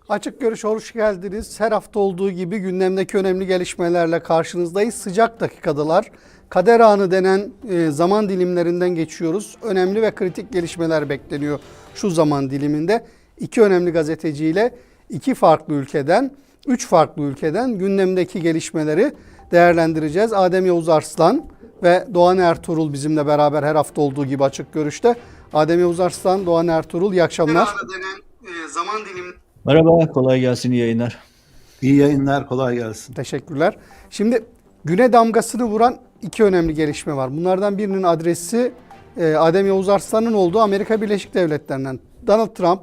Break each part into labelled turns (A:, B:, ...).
A: Açık Görüş hoş geldiniz. Her hafta olduğu gibi gündemdeki önemli gelişmelerle karşınızdayız. Sıcak dakikadılar. Kader anı denen zaman dilimlerinden geçiyoruz. Önemli ve kritik gelişmeler bekleniyor şu zaman diliminde. İki önemli gazeteciyle iki farklı ülkeden, üç farklı ülkeden gündemdeki gelişmeleri değerlendireceğiz. Adem Yavuz Arslan ve Doğan Ertuğrul bizimle beraber her hafta olduğu gibi Açık Görüş'te. Adem Yavuz Arslan, Doğan Ertuğrul, iyi akşamlar. Zaman dilimi.
B: Merhaba, kolay gelsin, iyi yayınlar.
C: İyi yayınlar, kolay gelsin.
A: Teşekkürler. Şimdi güne damgasını vuran iki önemli gelişme var. Bunlardan birinin adresi Adem Yavuz Arslan'ın olduğu Amerika Birleşik Devletleri'nden. Donald Trump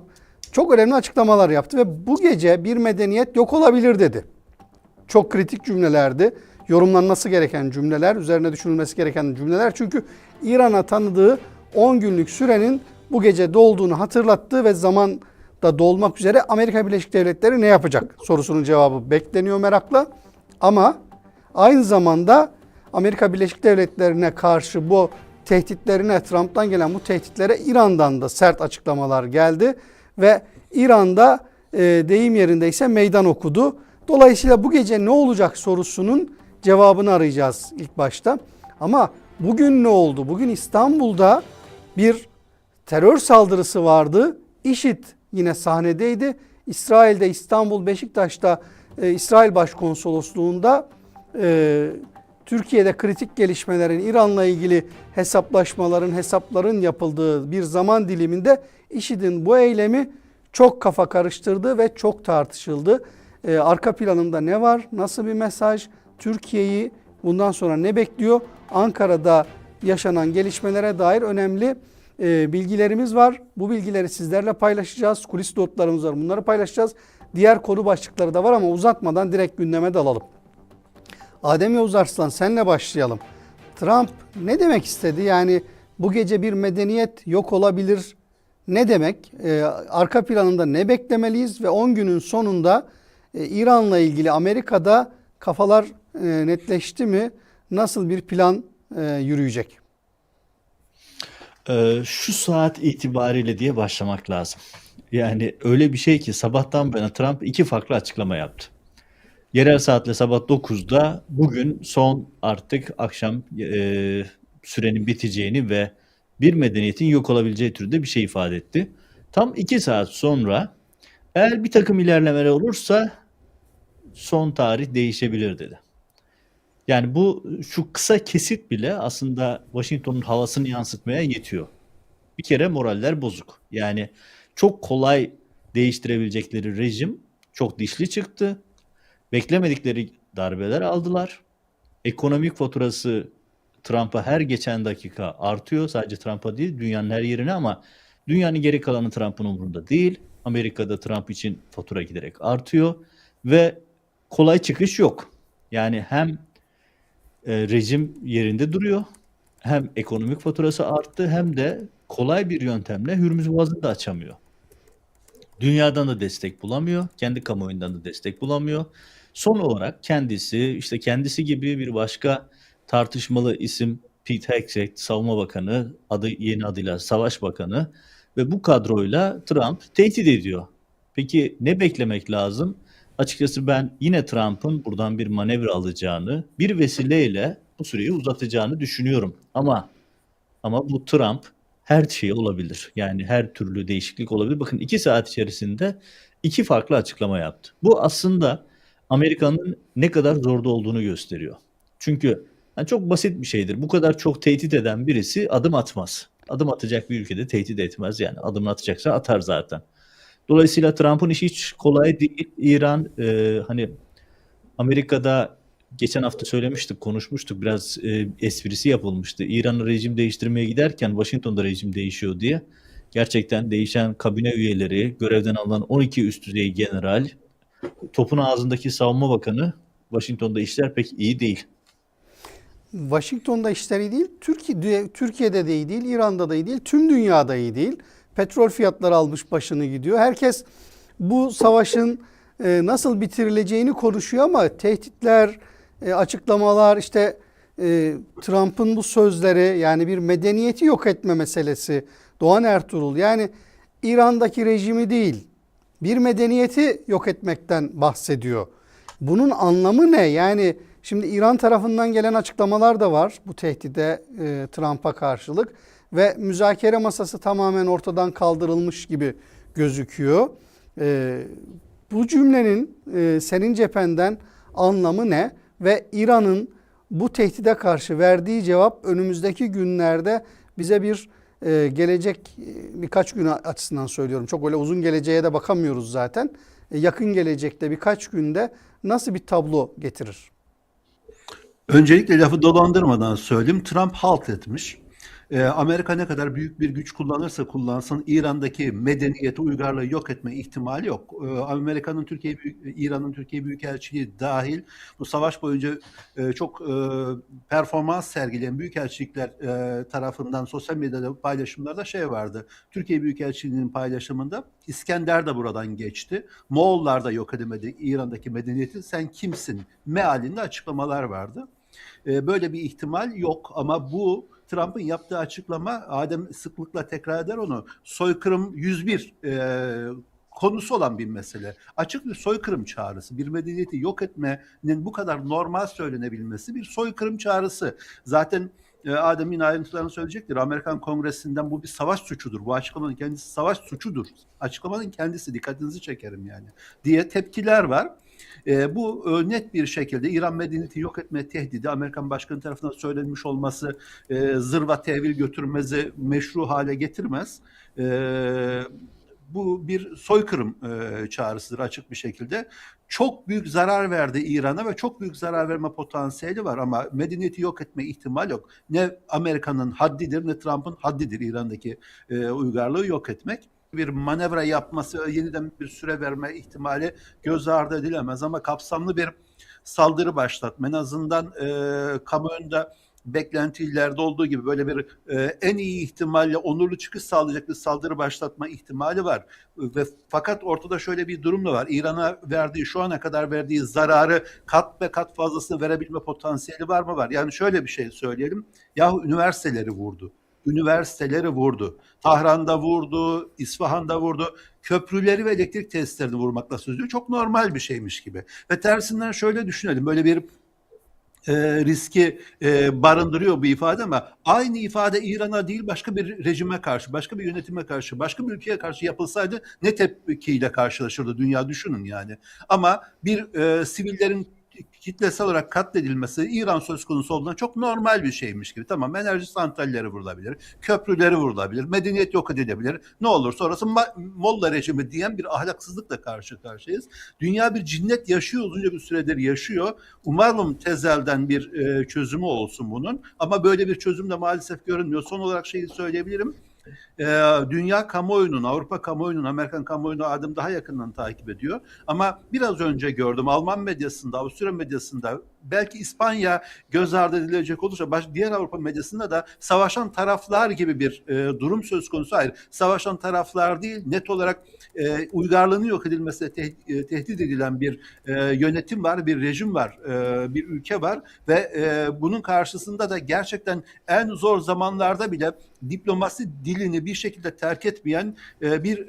A: çok önemli açıklamalar yaptı ve bu gece bir medeniyet yok olabilir dedi. Çok kritik cümlelerdi. Yorumlanması gereken cümleler, üzerine düşünülmesi gereken cümleler. Çünkü İran'a tanıdığı 10 günlük sürenin bu gece dolduğunu hatırlattı ve zaman da dolmak üzere Amerika Birleşik Devletleri ne yapacak sorusunun cevabı bekleniyor merakla. Ama aynı zamanda Amerika Birleşik Devletleri'ne karşı bu tehditlerine, Trump'tan gelen bu tehditlere İran'dan da sert açıklamalar geldi. Ve İran'da deyim yerindeyse meydan okudu. Dolayısıyla bu gece ne olacak sorusunun cevabını arayacağız ilk başta. Ama bugün ne oldu? Bugün İstanbul'da bir terör saldırısı vardı. IŞİD yine sahnedeydi. İsrail'de, İstanbul Beşiktaş'ta İsrail Başkonsolosluğu'nda Türkiye'de kritik gelişmelerin, İran'la ilgili hesapların yapıldığı bir zaman diliminde IŞİD'in bu eylemi çok kafa karıştırdı ve çok tartışıldı. Arka planında ne var? Nasıl bir mesaj? Türkiye'yi bundan sonra ne bekliyor? Ankara'da yaşanan gelişmelere dair önemli bilgilerimiz var. Bu bilgileri sizlerle paylaşacağız. Kulis notlarımız var. Bunları paylaşacağız. Diğer konu başlıkları da var ama uzatmadan direkt gündeme dalalım. Adem Yavuz Arslan, senle başlayalım. Trump ne demek istedi? Yani bu gece bir medeniyet yok olabilir. Ne demek? Arka planında ne beklemeliyiz? Ve 10 günün sonunda İran'la ilgili Amerika'da kafalar netleşti mi? Nasıl bir plan yürüyecek?
B: Şu saat itibariyle diye başlamak lazım. Yani öyle bir şey ki sabahtan beri Trump iki farklı açıklama yaptı. Yerel saatle sabah 9'da bugün son artık akşam sürenin biteceğini ve bir medeniyetin yok olabileceği türde bir şey ifade etti. Tam 2 saat sonra eğer bir takım ilerlemeler olursa son tarih değişebilir dedi. Yani bu şu kısa kesit bile aslında Washington'un havasını yansıtmaya yetiyor. Bir kere moraller bozuk. Yani çok kolay değiştirebilecekleri rejim çok dişli çıktı. Beklemedikleri darbeler aldılar. Ekonomik faturası Trump'a her geçen dakika artıyor. Sadece Trump'a değil, dünyanın her yerine ama dünyanın geri kalanı Trump'ın umurunda değil. Amerika'da Trump için fatura giderek artıyor ve kolay çıkış yok. Yani hem rejim yerinde duruyor, hem ekonomik faturası arttı hem de kolay bir yöntemle Hürmüz Boğazı'nı da açamıyor. Dünyadan da destek bulamıyor, kendi kamuoyundan da destek bulamıyor. Son olarak kendisi gibi bir başka tartışmalı isim Pete Hegseth, Savunma Bakanı, yeni adıyla Savaş Bakanı ve bu kadroyla Trump tehdit ediyor. Peki ne beklemek lazım? Açıkçası ben yine Trump'ın buradan bir manevra alacağını, bir vesileyle bu süreyi uzatacağını düşünüyorum. Ama bu Trump her şey olabilir. Yani her türlü değişiklik olabilir. Bakın 2 saat içerisinde 2 farklı açıklama yaptı. Bu aslında Amerika'nın ne kadar zorda olduğunu gösteriyor. Çünkü yani çok basit bir şeydir. Bu kadar çok tehdit eden birisi adım atmaz. Adım atacak bir ülkede tehdit etmez yani. Adımını atacaksa atar zaten. Dolayısıyla Trump'ın işi hiç kolay değil. İran hani Amerika'da geçen hafta söylemiştik, konuşmuştuk. Biraz esprisi yapılmıştı. İran'ın rejim değiştirmeye giderken Washington'da rejim değişiyor diye. Gerçekten değişen kabine üyeleri, görevden alınan 12 üst düzey general, topun ağzındaki savunma bakanı, Washington'da işler pek iyi değil.
A: Washington'da işler iyi değil, Türkiye'de de iyi değil, İran'da da iyi değil, tüm dünyada iyi değil. Petrol fiyatları almış başını gidiyor. Herkes bu savaşın nasıl bitirileceğini konuşuyor ama tehditler, açıklamalar, işte Trump'ın bu sözleri, yani bir medeniyeti yok etme meselesi. Doğan Ertuğrul, yani İran'daki rejimi değil, bir medeniyeti yok etmekten bahsediyor. Bunun anlamı ne? Yani şimdi İran tarafından gelen açıklamalar da var bu tehdide Trump'a karşılık ve müzakere masası tamamen ortadan kaldırılmış gibi gözüküyor. Bu cümlenin senin cephenden anlamı ne ve İran'ın bu tehdide karşı verdiği cevap önümüzdeki günlerde bize bir gelecek, birkaç gün açısından söylüyorum. Çok öyle uzun geleceğe de bakamıyoruz zaten. Yakın gelecekte birkaç günde nasıl bir tablo getirir?
C: Öncelikle lafı dolandırmadan söyleyeyim. Trump halt etmiş. Amerika ne kadar büyük bir güç kullanırsa kullansın İran'daki medeniyeti, uygarlığı yok etme ihtimali yok. İran'ın Türkiye Büyükelçiliği dahil bu savaş boyunca çok performans sergileyen büyükelçilikler tarafından sosyal medyada paylaşımlarda şey vardı. Türkiye Büyükelçiliği'nin paylaşımında İskender de buradan geçti. Moğollar da yok edemedi İran'daki medeniyeti. Sen kimsin? Mealinde açıklamalar vardı. Böyle bir ihtimal yok ama bu Trump'ın yaptığı açıklama, Adem sıklıkla tekrar eder onu, soykırım 101 konusu olan bir mesele. Açık bir soykırım çağrısı, bir medeniyeti yok etmenin bu kadar normal söylenebilmesi bir soykırım çağrısı. Zaten Adem yine ayrıntılarını söyleyecektir. Amerikan Kongresi'nden bu bir savaş suçudur. Bu açıklamanın kendisi savaş suçudur. Açıklamanın kendisi, dikkatinizi çekerim yani, diye tepkiler var. Bu net bir şekilde İran medeniyeti yok etme tehdidi Amerikan başkanı tarafından söylenmiş olması zırva tevil götürmezi meşru hale getirmez. Bu bir soykırım çağrısıdır açık bir şekilde. Çok büyük zarar verdi İran'a ve çok büyük zarar verme potansiyeli var ama medeniyeti yok etme ihtimal yok. Ne Amerika'nın haddidir ne Trump'ın haddidir İran'daki uygarlığı yok etmek. Bir manevra yapması, yeniden bir süre verme ihtimali göz ardı edilemez ama kapsamlı bir saldırı başlatma, en azından kamuoyunda beklentilerde olduğu gibi böyle bir en iyi ihtimalle onurlu çıkış sağlayacak bir saldırı başlatma ihtimali var. Ve fakat ortada şöyle bir durum da var. İran'a şu ana kadar verdiği zararı kat be kat fazlasını verebilme potansiyeli var mı? Var. Yani şöyle bir şey söyleyelim. Yahu üniversiteleri vurdu. Üniversiteleri vurdu. Tahran'da vurdu, İsfahan'da vurdu. Köprüleri ve elektrik tesislerini vurmakla sözlüyor. Çok normal bir şeymiş gibi. Ve tersinden şöyle düşünelim. Böyle bir riski barındırıyor bu ifade ama aynı ifade İran'a değil başka bir rejime karşı, başka bir yönetime karşı, başka bir ülkeye karşı yapılsaydı ne tepkiyle karşılaşırdı dünya, düşünün yani. Ama bir sivillerin kitlesel olarak katledilmesi İran söz konusu olduğundan çok normal bir şeymiş gibi. Tamam, enerji santralleri vurulabilir, köprüleri vurulabilir, medeniyet yok edilebilir. Ne olur sonrası Molla rejimi diyen bir ahlaksızlıkla karşı karşıyayız. Dünya bir cinnet yaşıyor, uzunca bir süredir yaşıyor. Umarım tezelden bir çözümü olsun bunun. Ama böyle bir çözüm de maalesef görünmüyor. Son olarak şeyi söyleyebilirim. Dünya kamuoyunun, Avrupa kamuoyunun, Amerikan kamuoyunu adım daha yakından takip ediyor. Ama biraz önce gördüm Alman medyasında, Avusturya medyasında, belki İspanya göz ardı edilecek olursa diğer Avrupa medyasında da savaşan taraflar gibi bir durum söz konusu. Hayır, savaşan taraflar değil, net olarak uygarlığının yok edilmesine tehdit edilen bir yönetim var, bir rejim var, bir ülke var ve bunun karşısında da gerçekten en zor zamanlarda bile diplomasi dilini bir şekilde terk etmeyen bir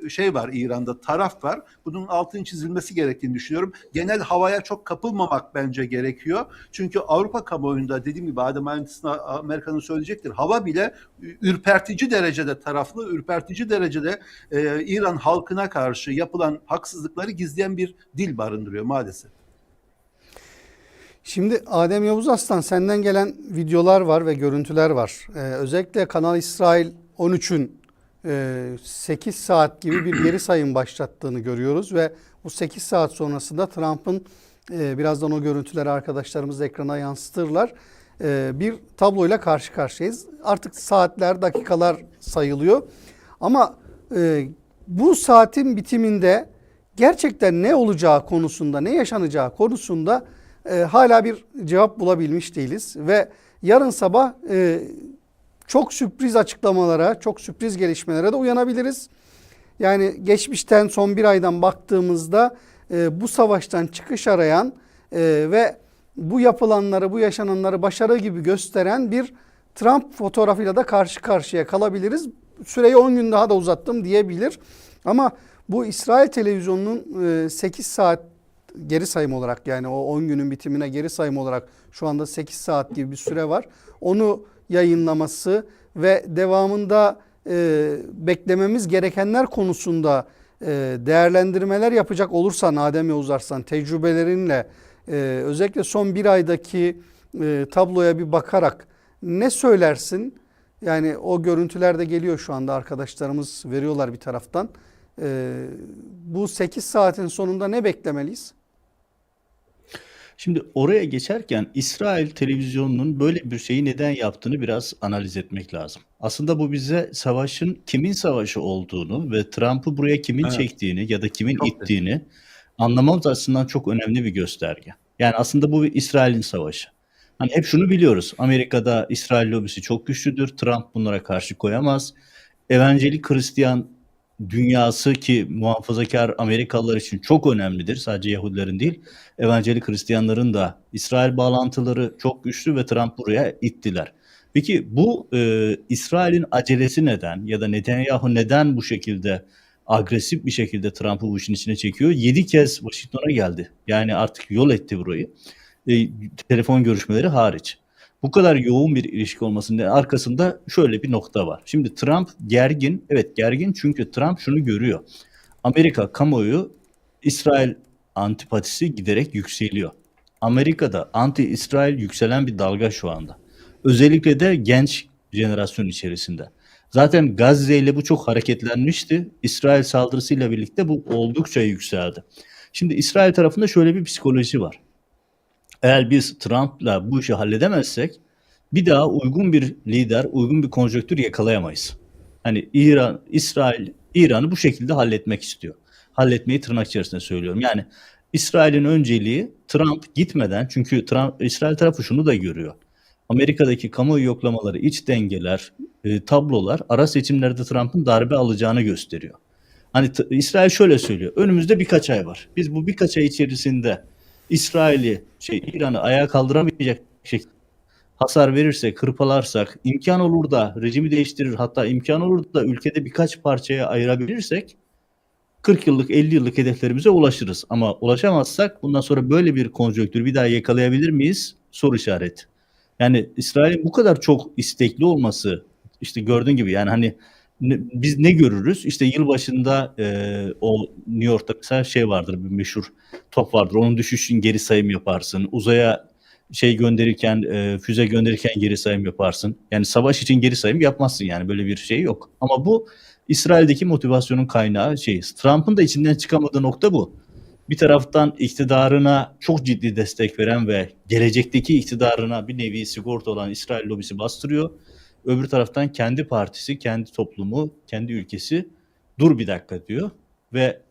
C: şey var İran'da, taraf var. Bunun altını çizilmesi gerektiğini düşünüyorum. Genel havaya çok kapılmamak bence gerekiyor. Çünkü Avrupa kamuoyunda dediğim gibi Adem ayrıntısına Amerika'nın söyleyecektir. Hava bile ürpertici derecede taraflı, ürpertici derecede İran halkına karşı yapılan haksızlıkları gizleyen bir dil barındırıyor maalesef.
A: Şimdi Adem Yavuz Aslan, senden gelen videolar var ve görüntüler var. Özellikle Kanal İsrail 13'ün 8 saat gibi bir geri sayım başlattığını görüyoruz ve bu 8 saat sonrasında Trump'ın, birazdan o görüntüleri arkadaşlarımız ekrana yansıtırlar, bir tabloyla karşı karşıyayız. Artık saatler, dakikalar sayılıyor. Ama bu saatin bitiminde gerçekten ne olacağı konusunda, ne yaşanacağı konusunda hala bir cevap bulabilmiş değiliz. Ve yarın sabah çok sürpriz açıklamalara, çok sürpriz gelişmelere de uyanabiliriz. Yani geçmişten, son bir aydan baktığımızda bu savaştan çıkış arayan ve bu yapılanları, bu yaşananları başarı gibi gösteren bir Trump fotoğrafıyla da karşı karşıya kalabiliriz. Süreyi 10 gün daha da uzattım diyebilir. Ama Bu İsrail televizyonunun 8 saat geri sayım olarak, yani o 10 günün bitimine geri sayım olarak şu anda 8 saat gibi bir süre var. Onu yayınlaması ve devamında beklememiz gerekenler konusunda değerlendirmeler yapacak olursan Adem Yavuz Arslan, tecrübelerinle özellikle son bir aydaki tabloya bir bakarak ne söylersin? Yani o görüntüler de geliyor şu anda, arkadaşlarımız veriyorlar bir taraftan. Bu 8 saatin sonunda ne beklemeliyiz?
B: Şimdi oraya geçerken İsrail televizyonunun böyle bir şeyi neden yaptığını biraz analiz etmek lazım. Aslında bu bize savaşın kimin savaşı olduğunu ve Trump'ı buraya kimin
C: Evet,
B: çektiğini ya da kimin
C: çok net.
B: ittiğini anlamamız açısından çok önemli bir gösterge. Yani aslında bu bir İsrail'in savaşı. Hani hep şunu biliyoruz. Amerika'da İsrail lobisi çok güçlüdür. Trump bunlara karşı koyamaz. Evangelik Hristiyan dünyası ki muhafazakar Amerikalılar için çok önemlidir. Sadece Yahudilerin değil. Evangelik Hristiyanların da İsrail bağlantıları çok güçlü ve Trump buraya ittiler. Peki bu İsrail'in acelesi neden ya da Netanyahu neden bu şekilde agresif bir şekilde Trump'ı bu işin içine çekiyor? 7 kez Washington'a geldi. Yani artık yol etti burayı. Telefon görüşmeleri hariç. Bu kadar yoğun bir ilişki olmasının arkasında şöyle bir nokta var. Şimdi Trump gergin. Evet, gergin çünkü Trump şunu görüyor. Amerika kamuoyu İsrail antipatisi giderek yükseliyor. Amerika'da anti-İsrail yükselen bir dalga şu anda. Özellikle de genç jenerasyon içerisinde. Zaten Gazze ile bu çok hareketlenmişti. İsrail saldırısıyla birlikte bu oldukça yükseldi. Şimdi İsrail tarafında şöyle bir psikoloji var. Eğer biz Trump'la bu işi halledemezsek bir daha uygun bir lider, uygun bir konjonktür yakalayamayız. Hani İsrail İran'ı bu şekilde halletmek istiyor. Halletmeyi tırnak içerisinde söylüyorum. Yani İsrail'in önceliği Trump gitmeden, çünkü İsrail tarafı şunu da görüyor. Amerika'daki kamuoyu yoklamaları, iç dengeler, tablolar ara seçimlerde Trump'ın darbe alacağını gösteriyor. Hani İsrail şöyle söylüyor. Önümüzde birkaç ay var. Biz bu birkaç ay içerisinde İran'ı ayağa kaldıramayacak şekilde hasar verirsek, hırpalarsak, imkan olur da rejimi değiştirir, hatta imkan olur da ülkede birkaç parçaya ayırabilirsek 40 yıllık, 50 yıllık hedeflerimize ulaşırız. Ama ulaşamazsak bundan sonra böyle bir konjonktür bir daha yakalayabilir miyiz? Soru işareti. Yani İsrail'in bu kadar çok istekli olması, işte gördüğün gibi, yani hani biz ne görürüz? İşte yılbaşında o New York'ta mesela şey vardır, bir meşhur top vardır. Onun düşüşün geri sayım yaparsın. Uzaya gönderirken, füze gönderirken geri sayım yaparsın. Yani savaş için geri sayım yapmazsın, yani böyle bir şey yok. Ama bu İsrail'deki motivasyonun kaynağı şey. Trump'ın da içinden çıkamadığı nokta bu. Bir taraftan iktidarına çok ciddi destek veren ve gelecekteki iktidarına bir nevi sigorta olan İsrail lobisi bastırıyor. Öbür taraftan kendi partisi, kendi toplumu, kendi ülkesi dur bir dakika diyor ve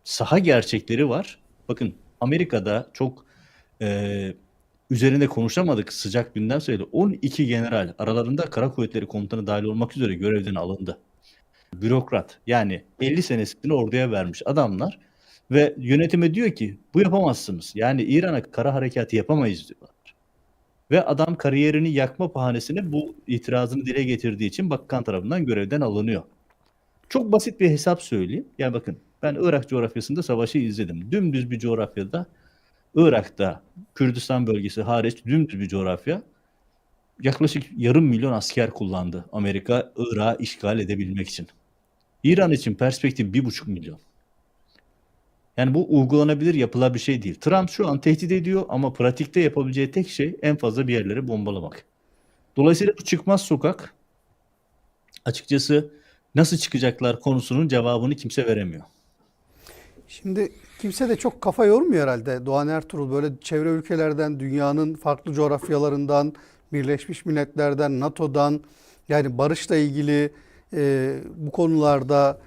B: saha gerçekleri var. Bakın, Amerika'da çok üzerinde konuşamadık sıcak gündem sayılı 12 general, aralarında Kara Kuvvetleri Komutanı dahil olmak üzere görevden alındı. Bürokrat, yani 50 senesini orduya vermiş adamlar ve yönetime diyor ki bu yapamazsınız. Yani İran'a kara harekatı yapamayız diyorlar. Ve adam kariyerini yakma bahanesine bu itirazını dile getirdiği için bakan tarafından görevden alınıyor. Çok basit bir hesap söyleyeyim. Yani bakın, ben Irak coğrafyasında savaşı izledim. Dümdüz bir coğrafyada, Irak'ta Kürdistan bölgesi hariç dümdüz bir coğrafya. Yaklaşık 500.000 asker kullandı Amerika Irak'ı işgal edebilmek için. İran için perspektif 1,5 milyon. Yani bu uygulanabilir, yapılabilir bir şey değil. Trump şu an tehdit ediyor ama pratikte yapabileceği tek şey en fazla bir yerleri bombalamak. Dolayısıyla bu çıkmaz sokak, açıkçası nasıl çıkacaklar konusunun cevabını kimse veremiyor.
A: Şimdi kimse de çok kafa yormuyor herhalde. Doğan Ertuğrul böyle çevre ülkelerden, dünyanın farklı coğrafyalarından, Birleşmiş Milletler'den, NATO'dan, yani barışla ilgili bu konularda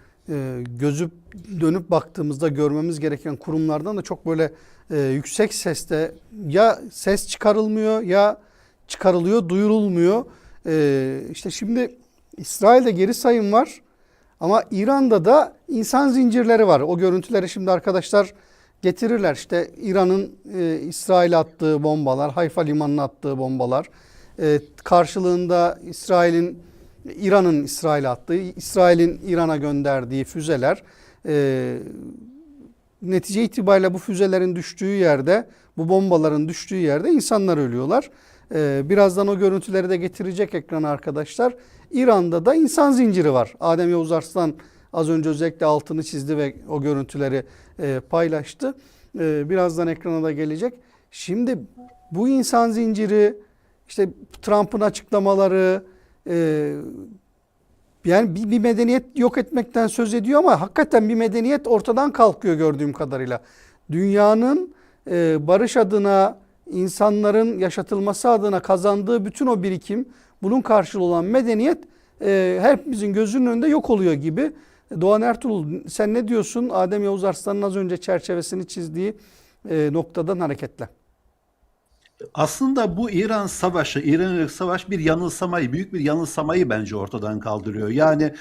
A: gözüp dönüp baktığımızda görmemiz gereken kurumlardan da çok böyle yüksek sesle ya ses çıkarılmıyor ya çıkarılıyor, duyurulmuyor. İşte şimdi İsrail'de geri sayım var. Ama İran'da da insan zincirleri var. O görüntüleri şimdi arkadaşlar getirirler. İşte İran'ın İsrail'e attığı bombalar, Hayfa limanına attığı bombalar. Karşılığında İran'ın İsrail'e attığı, İsrail'in İran'a gönderdiği füzeler. Netice itibariyle bu füzelerin düştüğü yerde, bu bombaların düştüğü yerde insanlar ölüyorlar. Birazdan o görüntüleri de getirecek ekrana arkadaşlar. İran'da da insan zinciri var. Adem Yavuz Arslan az önce özellikle altını çizdi ve o görüntüleri paylaştı. Birazdan ekrana da gelecek. Şimdi bu insan zinciri, işte Trump'ın açıklamaları, yani bir medeniyet yok etmekten söz ediyor ama hakikaten bir medeniyet ortadan kalkıyor gördüğüm kadarıyla. Dünyanın barış adına, insanların yaşatılması adına kazandığı bütün o birikim, bunun karşılığı olan medeniyet hepimizin gözünün önünde yok oluyor gibi. Doğan Ertuğrul, sen ne diyorsun Adem Yavuz Arslan'ın az önce çerçevesini çizdiği noktadan hareketle?
C: Aslında bu İran savaşı, İran-Irak savaş bir yanılsamayı, büyük bir yanılsamayı bence ortadan kaldırıyor. Yani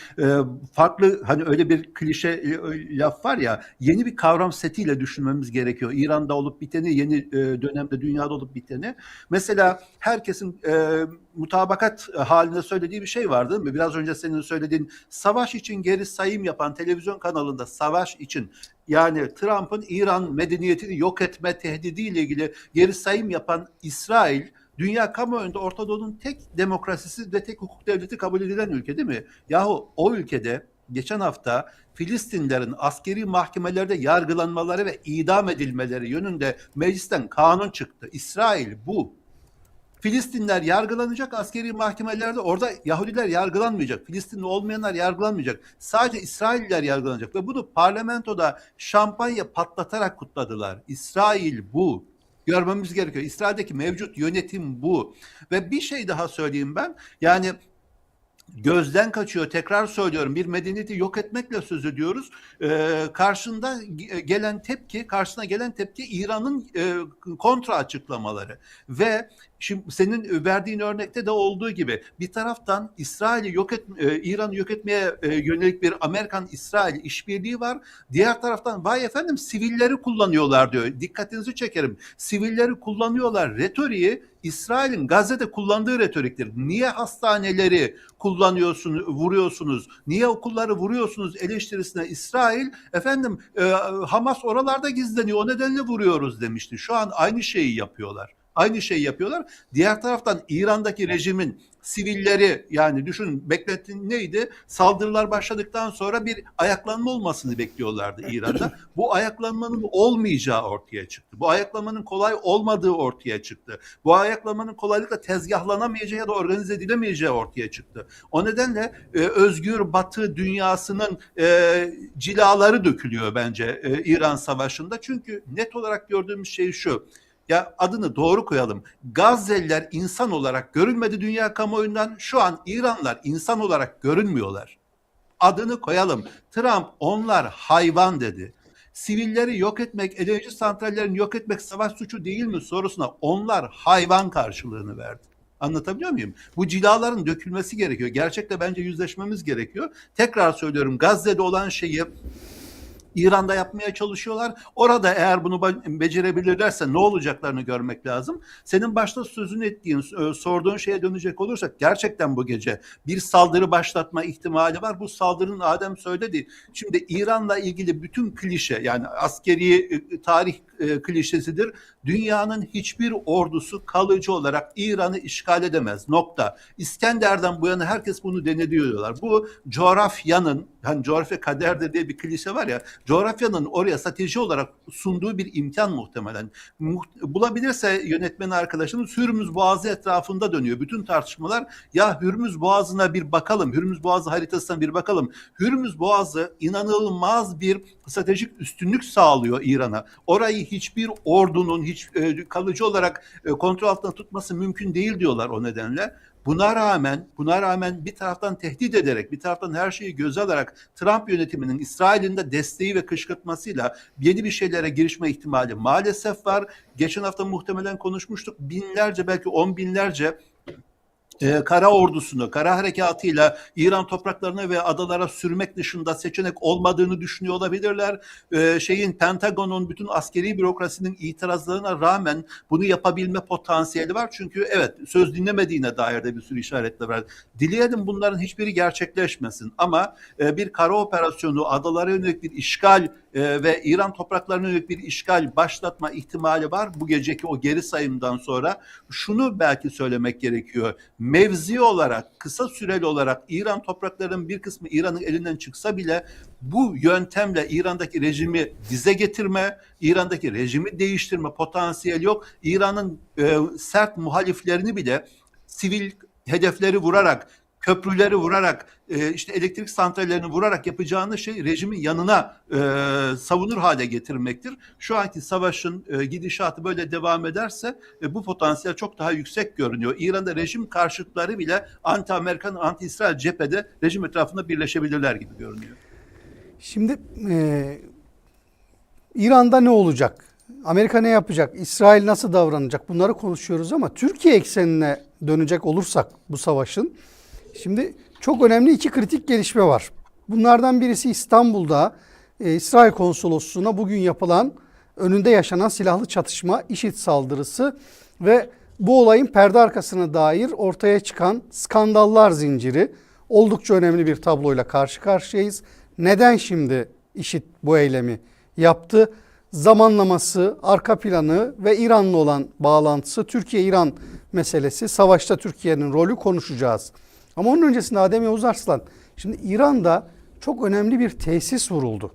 C: farklı, hani öyle bir klişe laf var ya, yeni bir kavram setiyle düşünmemiz gerekiyor. İran'da olup biteni, yeni dönemde dünyada olup biteni. Mesela herkesin mutabakat halinde söylediği bir şey vardı, değil mi? Biraz önce senin söylediğin, savaş için geri sayım yapan televizyon kanalında savaş için, yani Trump'ın İran medeniyetini yok etme tehdidiyle ilgili geri sayım yapan İsrail, dünya kamuoyunda Orta Doğu'nun tek demokrasisi ve tek hukuk devleti kabul edilen ülke, değil mi? Yahu o ülkede geçen hafta Filistinlerin askeri mahkemelerde yargılanmaları ve idam edilmeleri yönünde meclisten kanun çıktı. İsrail bu. Filistinler yargılanacak askeri mahkemelerde, orada Yahudiler yargılanmayacak. Filistinli olmayanlar yargılanmayacak. Sadece İsrailliler yargılanacak ve bunu parlamentoda şampanya patlatarak kutladılar. İsrail bu. Görmemiz gerekiyor. İsrail'deki mevcut yönetim bu. Ve bir şey daha söyleyeyim ben. Yani gözden kaçıyor. Tekrar söylüyorum. Bir medeniyeti yok etmekle söz ediyoruz. Karşısına gelen tepki İran'ın kontra açıklamaları ve şimdi senin verdiğin örnekte de olduğu gibi bir taraftan İran'ı yok etmeye yönelik bir Amerikan-İsrail işbirliği var. Diğer taraftan vay efendim sivilleri kullanıyorlar diyor. Dikkatinizi çekerim. Sivilleri kullanıyorlar. Retoriği İsrail'in Gazze'de kullandığı retoriktir. Niye hastaneleri vuruyorsunuz? Niye okulları vuruyorsunuz eleştirisine İsrail, efendim Hamas oralarda gizleniyor, o nedenle vuruyoruz demişti. Şu an aynı şeyi yapıyorlar. Aynı şeyi yapıyorlar. Diğer taraftan İran'daki rejimin sivilleri, yani düşün, beklentin neydi? Saldırılar başladıktan sonra bir ayaklanma olmasını bekliyorlardı İran'da. Bu ayaklanmanın olmayacağı ortaya çıktı. Bu ayaklanmanın kolay olmadığı ortaya çıktı. Bu ayaklanmanın kolaylıkla tezgahlanamayacağı ya da organize edilemeyeceği ortaya çıktı. O nedenle özgür Batı dünyasının cilaları dökülüyor bence İran Savaşı'nda. Çünkü net olarak gördüğümüz şey şu: ya adını doğru koyalım. Gazze'liler insan olarak görülmedi dünya kamuoyundan. Şu an İranlılar insan olarak görünmüyorlar. Adını koyalım. Trump onlar hayvan dedi. Sivilleri yok etmek, enerji santrallerini yok etmek savaş suçu değil mi sorusuna onlar hayvan karşılığını verdi. Anlatabiliyor muyum? Bu cilaların dökülmesi gerekiyor. Gerçekle bence yüzleşmemiz gerekiyor. Tekrar söylüyorum, Gazze'de olan şeyi İran'da yapmaya çalışıyorlar. Orada eğer bunu becerebilirlerse ne olacaklarını görmek lazım. Senin başta sözünü ettiğin, sorduğun şeye dönecek olursak, gerçekten bu gece bir saldırı başlatma ihtimali var. Bu saldırının Adem söyledi. Şimdi İran'la ilgili bütün klişe, yani askeri tarih klişesidir. Dünyanın hiçbir ordusu kalıcı olarak İran'ı işgal edemez. Nokta. İskender'den bu yana herkes bunu denediyorlar. Bu coğrafyanın, hani coğrafya kaderdir diye bir klişe var ya, coğrafyanın oraya strateji olarak sunduğu bir imkan muhtemelen. Bulabilirse yönetmen arkadaşımız, Hürmüz Boğazı etrafında dönüyor. Bütün tartışmalar, ya Hürmüz Boğazı'na bir bakalım, Hürmüz Boğazı haritasına bir bakalım. Hürmüz Boğazı inanılmaz bir stratejik üstünlük sağlıyor İran'a. Orayı hiçbir ordunun kalıcı olarak kontrol altında tutması mümkün değil diyorlar o nedenle. Buna rağmen bir taraftan tehdit ederek, bir taraftan her şeyi göze alarak Trump yönetiminin İsrail'in de desteği ve kışkırtmasıyla yeni bir şeylere girişme ihtimali maalesef var. Geçen hafta muhtemelen konuşmuştuk. Binlerce, belki 10 binlerce kara ordusunu, kara harekatıyla İran topraklarına ve adalara sürmek dışında seçenek olmadığını düşünüyor olabilirler. Pentagon'un bütün askeri bürokrasinin itirazlarına rağmen bunu yapabilme potansiyeli var. Çünkü evet, söz dinlemediğine dair de bir sürü işaretler var. Dileyelim bunların hiçbiri gerçekleşmesin ama bir kara operasyonu, adalara yönelik bir işgal ve İran topraklarına yönelik bir işgal başlatma ihtimali var. Bu geceki o geri sayımdan sonra şunu belki söylemek gerekiyor. Mevzi olarak, kısa süreli olarak İran topraklarının bir kısmı İran'ın elinden çıksa bile bu yöntemle İran'daki rejimi dize getirme, İran'daki rejimi değiştirme potansiyeli yok. İran'ın sert muhaliflerini bile sivil hedefleri vurarak, köprüleri vurarak, işte elektrik santrallerini vurarak yapacağını şey rejimin yanına savunur hale getirmektir. Şu anki savaşın gidişatı böyle devam ederse bu potansiyel çok daha yüksek görünüyor. İran'da rejim karşıtları bile anti-Amerikan, anti-İsrail cephede rejim etrafında birleşebilirler gibi görünüyor.
A: Şimdi İran'da ne olacak? Amerika ne yapacak? İsrail nasıl davranacak? Bunları konuşuyoruz ama Türkiye eksenine dönecek olursak bu savaşın, şimdi çok önemli iki kritik gelişme var. Bunlardan birisi İstanbul'da İsrail Konsolosluğu'na bugün yapılan, önünde yaşanan silahlı çatışma, IŞİD saldırısı ve bu olayın perde arkasına dair ortaya çıkan skandallar zinciri. Oldukça önemli bir tabloyla karşı karşıyayız. Neden şimdi IŞİD bu eylemi yaptı? Zamanlaması, arka planı ve İran'la olan bağlantısı, Türkiye-İran meselesi, savaşta Türkiye'nin rolü konuşacağız. Ama onun öncesinde Adem Yavuz Arslan, şimdi İran'da çok önemli bir tesis vuruldu.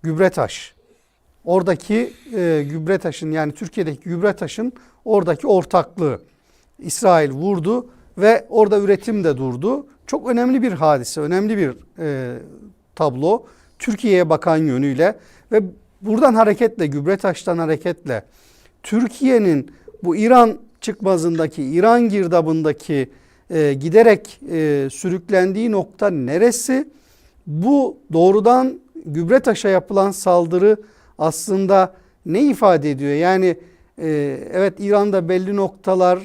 A: Gübretaş. Oradaki Gübretaş'ın, yani Türkiye'deki Gübretaş'ın oradaki ortaklığı İsrail vurdu ve orada üretim de durdu. Çok önemli bir hadise, önemli bir tablo Türkiye'ye bakan yönüyle ve buradan hareketle, Gübretaş'tan hareketle Türkiye'nin bu İran çıkmazındaki, İran girdabındaki giderek sürüklendiği nokta neresi? Bu doğrudan Gübretaş'a yapılan saldırı aslında ne ifade ediyor? Yani evet, İran'da belli noktalar,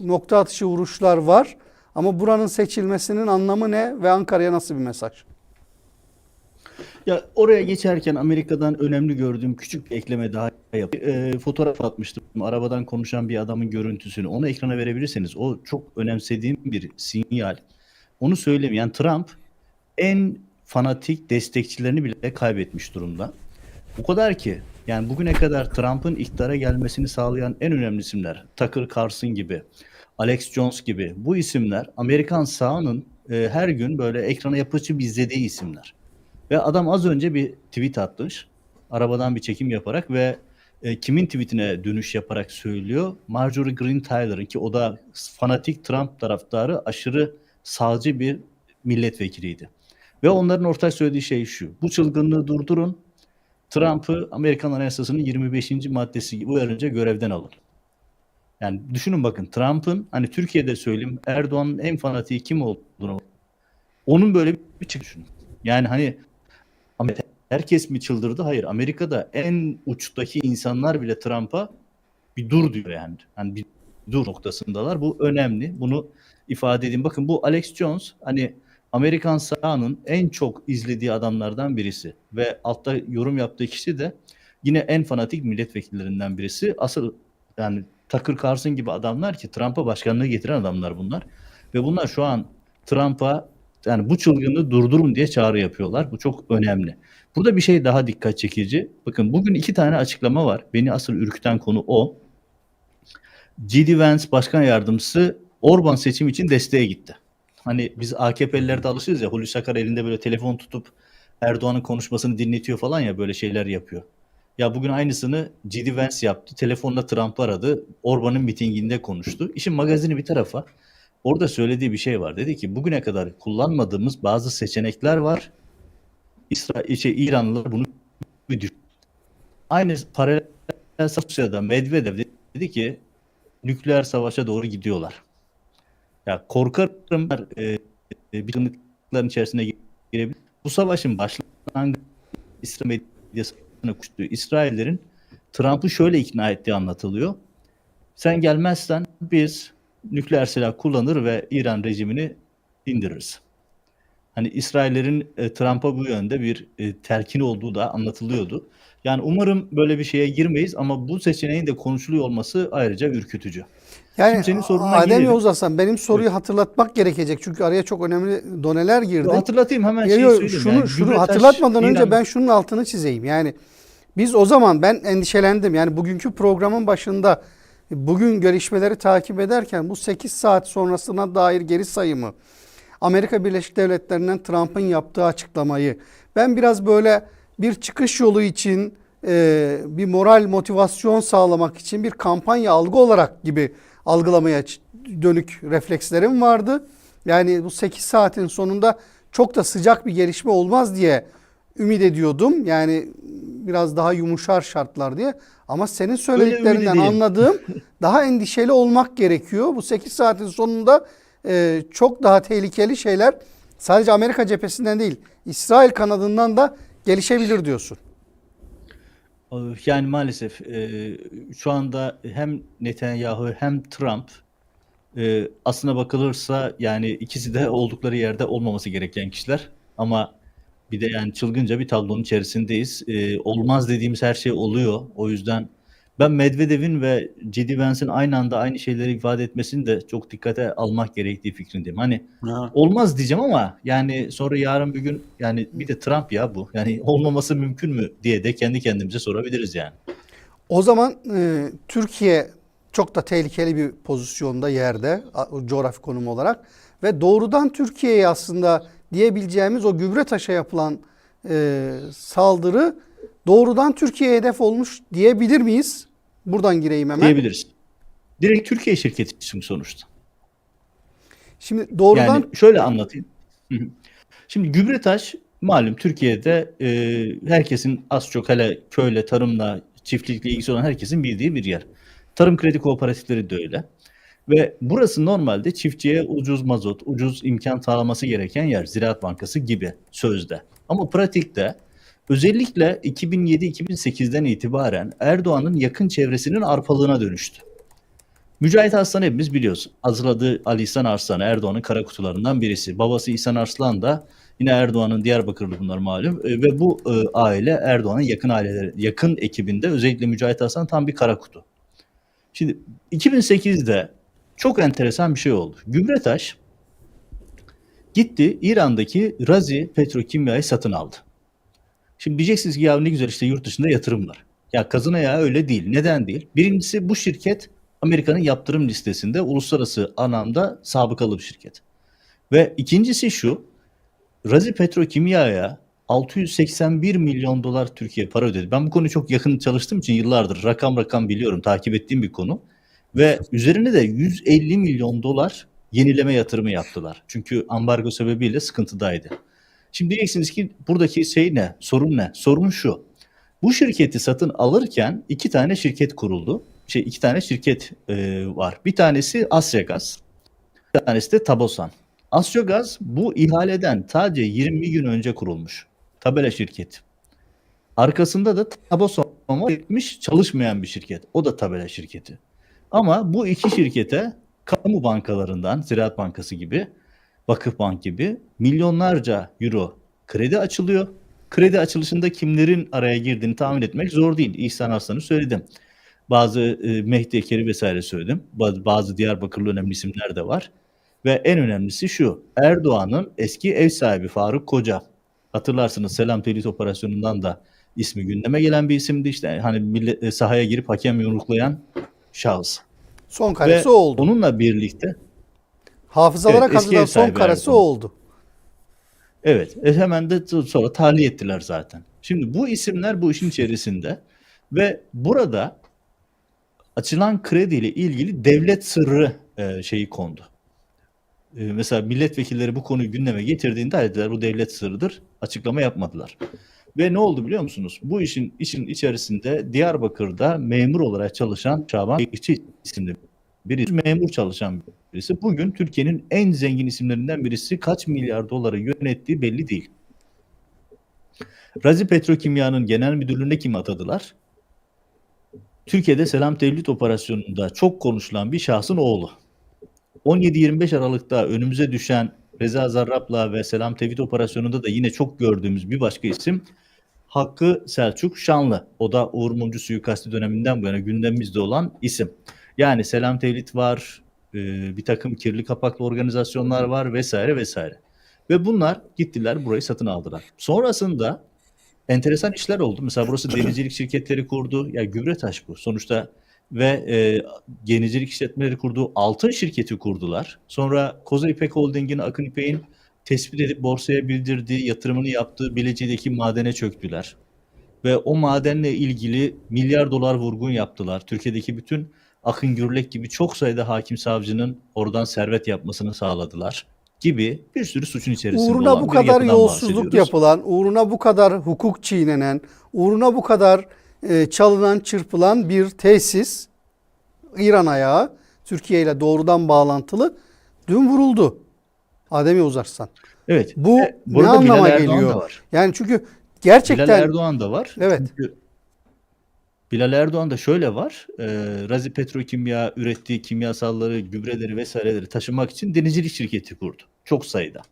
A: nokta atışı vuruşlar var ama buranın seçilmesinin anlamı ne ve Ankara'ya nasıl bir mesaj?
B: Ya oraya geçerken Amerika'dan önemli gördüğüm küçük bir ekleme daha yapayım. Fotoğraf atmıştım. Arabadan konuşan bir adamın görüntüsünü. Onu ekrana verebilirseniz. O çok önemsediğim bir sinyal. Onu söyleyeyim. Yani Trump en fanatik destekçilerini bile kaybetmiş durumda. O kadar ki yani bugüne kadar Trump'ın iktidara gelmesini sağlayan en önemli isimler, Tucker Carlson gibi, Alex Jones gibi, bu isimler Amerikan sağının her gün böyle ekrana yapıcı izlediği isimler. Ve adam az önce bir tweet atmış. Arabadan bir çekim yaparak ve kimin tweetine dönüş yaparak söylüyor? Marjorie Greene Taylor'ın, ki o da fanatik Trump taraftarı, aşırı sağcı bir milletvekiliydi. Ve onların ortak söylediği şey şu: bu çılgınlığı durdurun. Trump'ı Amerikan Anayasası'nın 25. maddesi uyarınca görevden alın. Yani düşünün bakın, Trump'ın, hani Türkiye'de söyleyeyim, Erdoğan'ın en fanatiği kim olduğunu, onun böyle bir çıkış düşünün. Yani hani herkes mi çıldırdı? Hayır. Amerika'da en uçtaki insanlar bile Trump'a bir dur diyor yani. Hani bir dur noktasındalar. Bu önemli. Bunu ifade edeyim. Bakın, bu Alex Jones hani Amerikan sağının en çok izlediği adamlardan birisi ve altta yorum yaptığı kişi de yine en fanatik milletvekillerinden birisi. Asıl yani Tucker Carlson gibi adamlar ki Trump'a başkanlığı getiren adamlar bunlar ve bunlar şu an Trump'a yani bu çılgınlığı durdurun diye çağrı yapıyorlar. Bu çok önemli. Burada bir şey daha dikkat çekici. Bakın, bugün 2 tane açıklama var. Beni asıl ürküten konu o. J.D. Vance Başkan Yardımcısı Orban seçim için desteğe gitti. Hani biz AKP'lilerde alışırız ya, Hulusi Akar elinde böyle telefon tutup Erdoğan'ın konuşmasını dinletiyor falan ya, böyle şeyler yapıyor. Ya bugün aynısını J.D. Vance yaptı. Telefonla Trump aradı. Orban'ın mitinginde konuştu. İşin magazini bir tarafa. Orada söylediği bir şey var. Dedi ki bugüne kadar kullanmadığımız bazı seçenekler var. İranlılar bunu bir düşün. Aynı paralel Rusya'da Medvedev dedi ki nükleer savaşa doğru gidiyorlar. Ya korkarım bir kınıkların içerisine girebilir. Bu savaşın başlangıcı İsrail medyasına kuştu. İsraillerin Trump'ı şöyle ikna ettiği anlatılıyor. Sen gelmezsen biz nükleer silah kullanır ve İran rejimini indiririz. Hani İsraillerin Trump'a bu yönde bir telkini olduğu da anlatılıyordu. Yani umarım böyle bir şeye girmeyiz ama bu seçeneğin de konuşuluyor olması ayrıca ürkütücü.
A: Yani
B: Şimdi senin soruna
A: Adem
B: gelelim.
A: Yavuz Arslan, benim soruyu
B: Evet.
A: hatırlatmak gerekecek. Çünkü araya çok önemli doneler girdi.
B: Hatırlatayım hemen
A: Yo,
B: şeyi
A: yo,
B: söyleyeyim. Yani
A: şunu
B: Gübretaş,
A: hatırlatmadan önce
B: İran...
A: ben şunun altını çizeyim. Yani biz o zaman, ben endişelendim. Yani bugünkü programın başında bugün gelişmeleri takip ederken bu 8 saat sonrasına dair geri sayımı, Amerika Birleşik Devletleri'nden Trump'ın yaptığı açıklamayı, ben biraz böyle bir çıkış yolu için, bir moral motivasyon sağlamak için bir kampanya algı olarak gibi algılamaya dönük reflekslerim vardı. Yani bu 8 saatin sonunda çok da sıcak bir gelişme olmaz diye ümit ediyordum. Yani biraz daha yumuşar şartlar diye. Ama senin söylediklerinden
B: değil.
A: anladığım daha endişeli olmak gerekiyor. Bu 8 saatin sonunda çok daha tehlikeli şeyler sadece Amerika cephesinden değil, İsrail kanadından da gelişebilir diyorsun.
B: Yani maalesef şu anda hem Netanyahu hem Trump aslına bakılırsa yani ikisi de oldukları yerde olmaması gereken kişiler. Ama bir de yani çılgınca bir tablonun içerisindeyiz. Olmaz dediğimiz her şey oluyor. O yüzden ben Medvedev'in ve J.D. Vance'in aynı anda aynı şeyleri ifade etmesini de çok dikkate almak gerektiği fikrindeyim. Hani
C: Ha.
B: olmaz diyeceğim ama yani sonra yarın bir gün yani bir de Trump ya bu. Yani olmaması mümkün mü diye de kendi kendimize sorabiliriz yani.
A: O zaman Türkiye çok da tehlikeli bir pozisyonda, yerde, coğrafi konum olarak ve doğrudan Türkiye'ye aslında diyebileceğimiz o Gübretaş'a yapılan saldırı doğrudan Türkiye'ye hedef olmuş diyebilir miyiz? Buradan gireyim hemen.
B: Diyebiliriz. Direkt Türkiye şirketi için sonuçta.
A: Şimdi doğrudan
B: Yani şöyle anlatayım. Hı hı. Şimdi Gübretaş malum Türkiye'de herkesin az çok hele köyle, tarımla, çiftçilikle ilgisi olan herkesin bildiği bir yer. Tarım kredi kooperatifleri de öyle. Ve burası normalde çiftçiye ucuz mazot, ucuz imkan sağlaması gereken yer. Ziraat Bankası gibi sözde. Ama pratikte özellikle 2007-2008'den itibaren Erdoğan'ın yakın çevresinin arpalığına dönüştü. Mücahit Arslan hepimiz biliyoruz. Hazırladığı Ali İhsan Arslan Erdoğan'ın kara kutularından birisi. Babası İhsan Arslan da yine Erdoğan'ın Diyarbakırlı bunlar malum. Ve bu aile Erdoğan'ın yakın aileleri, yakın ekibinde özellikle Mücahit Arslan tam bir kara kutu. Şimdi 2008'de çok enteresan bir şey oldu. Gübretaş gitti İran'daki Razi Petrokimya'yı satın aldı. Şimdi diyeceksiniz ki ya ne güzel işte yurt dışında yatırım var. Ya kazına ya öyle değil. Neden değil? Birincisi bu şirket Amerika'nın yaptırım listesinde uluslararası anlamda sabıkalı bir şirket. Ve ikincisi şu, Razi Petrokimya'ya 681 milyon dolar Türkiye para ödedi. Ben bu konuyu çok yakın çalıştığım için yıllardır rakam biliyorum, takip ettiğim bir konu. Ve üzerine de 150 milyon dolar yenileme yatırımı yaptılar. Çünkü ambargo sebebiyle sıkıntıdaydı. Şimdi diyeceksiniz ki buradaki şey ne? Sorun ne? Sorun şu. Bu şirketi satın alırken iki tane şirket kuruldu. İki tane şirket var. Bir tanesi Asyagaz, bir tanesi de Tabosan. Asyagaz bu ihaleden sadece 20 gün önce kurulmuş. Tabela şirketi. Arkasında da Tabosan etmiş çalışmayan bir şirket. O da tabela şirketi. Ama bu iki şirkete kamu bankalarından, Ziraat Bankası gibi, Vakıfbank gibi milyonlarca euro kredi açılıyor. Kredi açılışında kimlerin araya girdiğini tahmin etmek zor değil. İhsan Arslan'ı söyledim. Bazı Mehdi Ekeri vesaire söyledim. Bazı Diyarbakırlı önemli isimler de var. Ve en önemlisi şu. Erdoğan'ın eski ev sahibi Faruk Koca. Hatırlarsınız Selam Tehdit Operasyonu'ndan da ismi gündeme gelen bir isimdi. İşte hani sahaya girip hakem yumruklayan şahıs.
A: son karesi
B: Ve
A: oldu.
B: onunla birlikte
A: Hafızalara
B: evet, eski
A: kazınan
B: ev
A: son
B: sahibi
A: karesi
B: Erdoğan.
A: oldu.
B: Evet, hemen de sonra tahliye ettiler zaten. Şimdi bu isimler bu işin içerisinde ve burada açılan krediyle ilgili devlet sırrı şeyi kondu. Mesela milletvekilleri bu konuyu gündeme getirdiğinde dediler bu devlet sırrıdır. Açıklama yapmadılar. Ve ne oldu biliyor musunuz? Bu işin içerisinde Diyarbakır'da memur olarak çalışan Şaban Bekçi isimli birisi, memur çalışan birisi. Bugün Türkiye'nin en zengin isimlerinden birisi, kaç milyar doları yönettiği belli değil. Razi Petrokimya'nın genel müdürlüğüne kim atadılar? Türkiye'de Selam Tevhid Operasyonu'nda çok konuşulan bir şahsın oğlu. 17-25 Aralık'ta önümüze düşen Reza Zarrab'la ve Selam Tevhid operasyonunda da yine çok gördüğümüz bir başka isim Hakkı Selçuk Şanlı. O da Uğur Mumcu suikasti döneminden bu yana gündemimizde olan isim. Yani Selam Tevhid var, bir takım kirli kapaklı organizasyonlar var vesaire vesaire. Ve bunlar gittiler burayı satın aldılar. Sonrasında enteresan işler oldu. Mesela burası denizcilik şirketleri kurdu. Ya Gübretaş bu sonuçta ve denizcilik işletmeleri kurdu. Altın şirketi kurdular. Sonra Koza İpek Holding'in, Akın İpek'in tespit edip borsaya bildirdiği, yatırımını yaptığı Bilecik'teki madene çöktüler. Ve o madenle ilgili milyar dolar vurgun yaptılar. Türkiye'deki bütün Akın Gürlek gibi çok sayıda hakim savcının oradan servet yapmasını sağladılar gibi bir sürü suçun içerisinde
A: Uğruna bu
B: olan bir
A: kadar
B: yapıdan
A: yolsuzluk
B: bahsediyoruz.
A: yapılan, uğruna bu kadar hukuk çiğnenen, uğruna bu kadar çalınan, çırpılan bir tesis, İran ayağı, Türkiye ile doğrudan bağlantılı, dün vuruldu. Adem Yavuz Arslan.
B: Evet.
A: Bu
B: Bu
A: ne
B: arada Bilal
A: anlama
B: Erdoğan
A: geliyor?
B: da var.
A: Yani çünkü
B: Bilal
A: gerçekten
B: Erdoğan da var.
A: evet.
B: Çünkü Bilal Erdoğan da şöyle var. Razi Petrokimya ürettiği kimyasalları, gübreleri vesaireleri taşımak için denizcilik şirketi kurdu. Çok sayıda.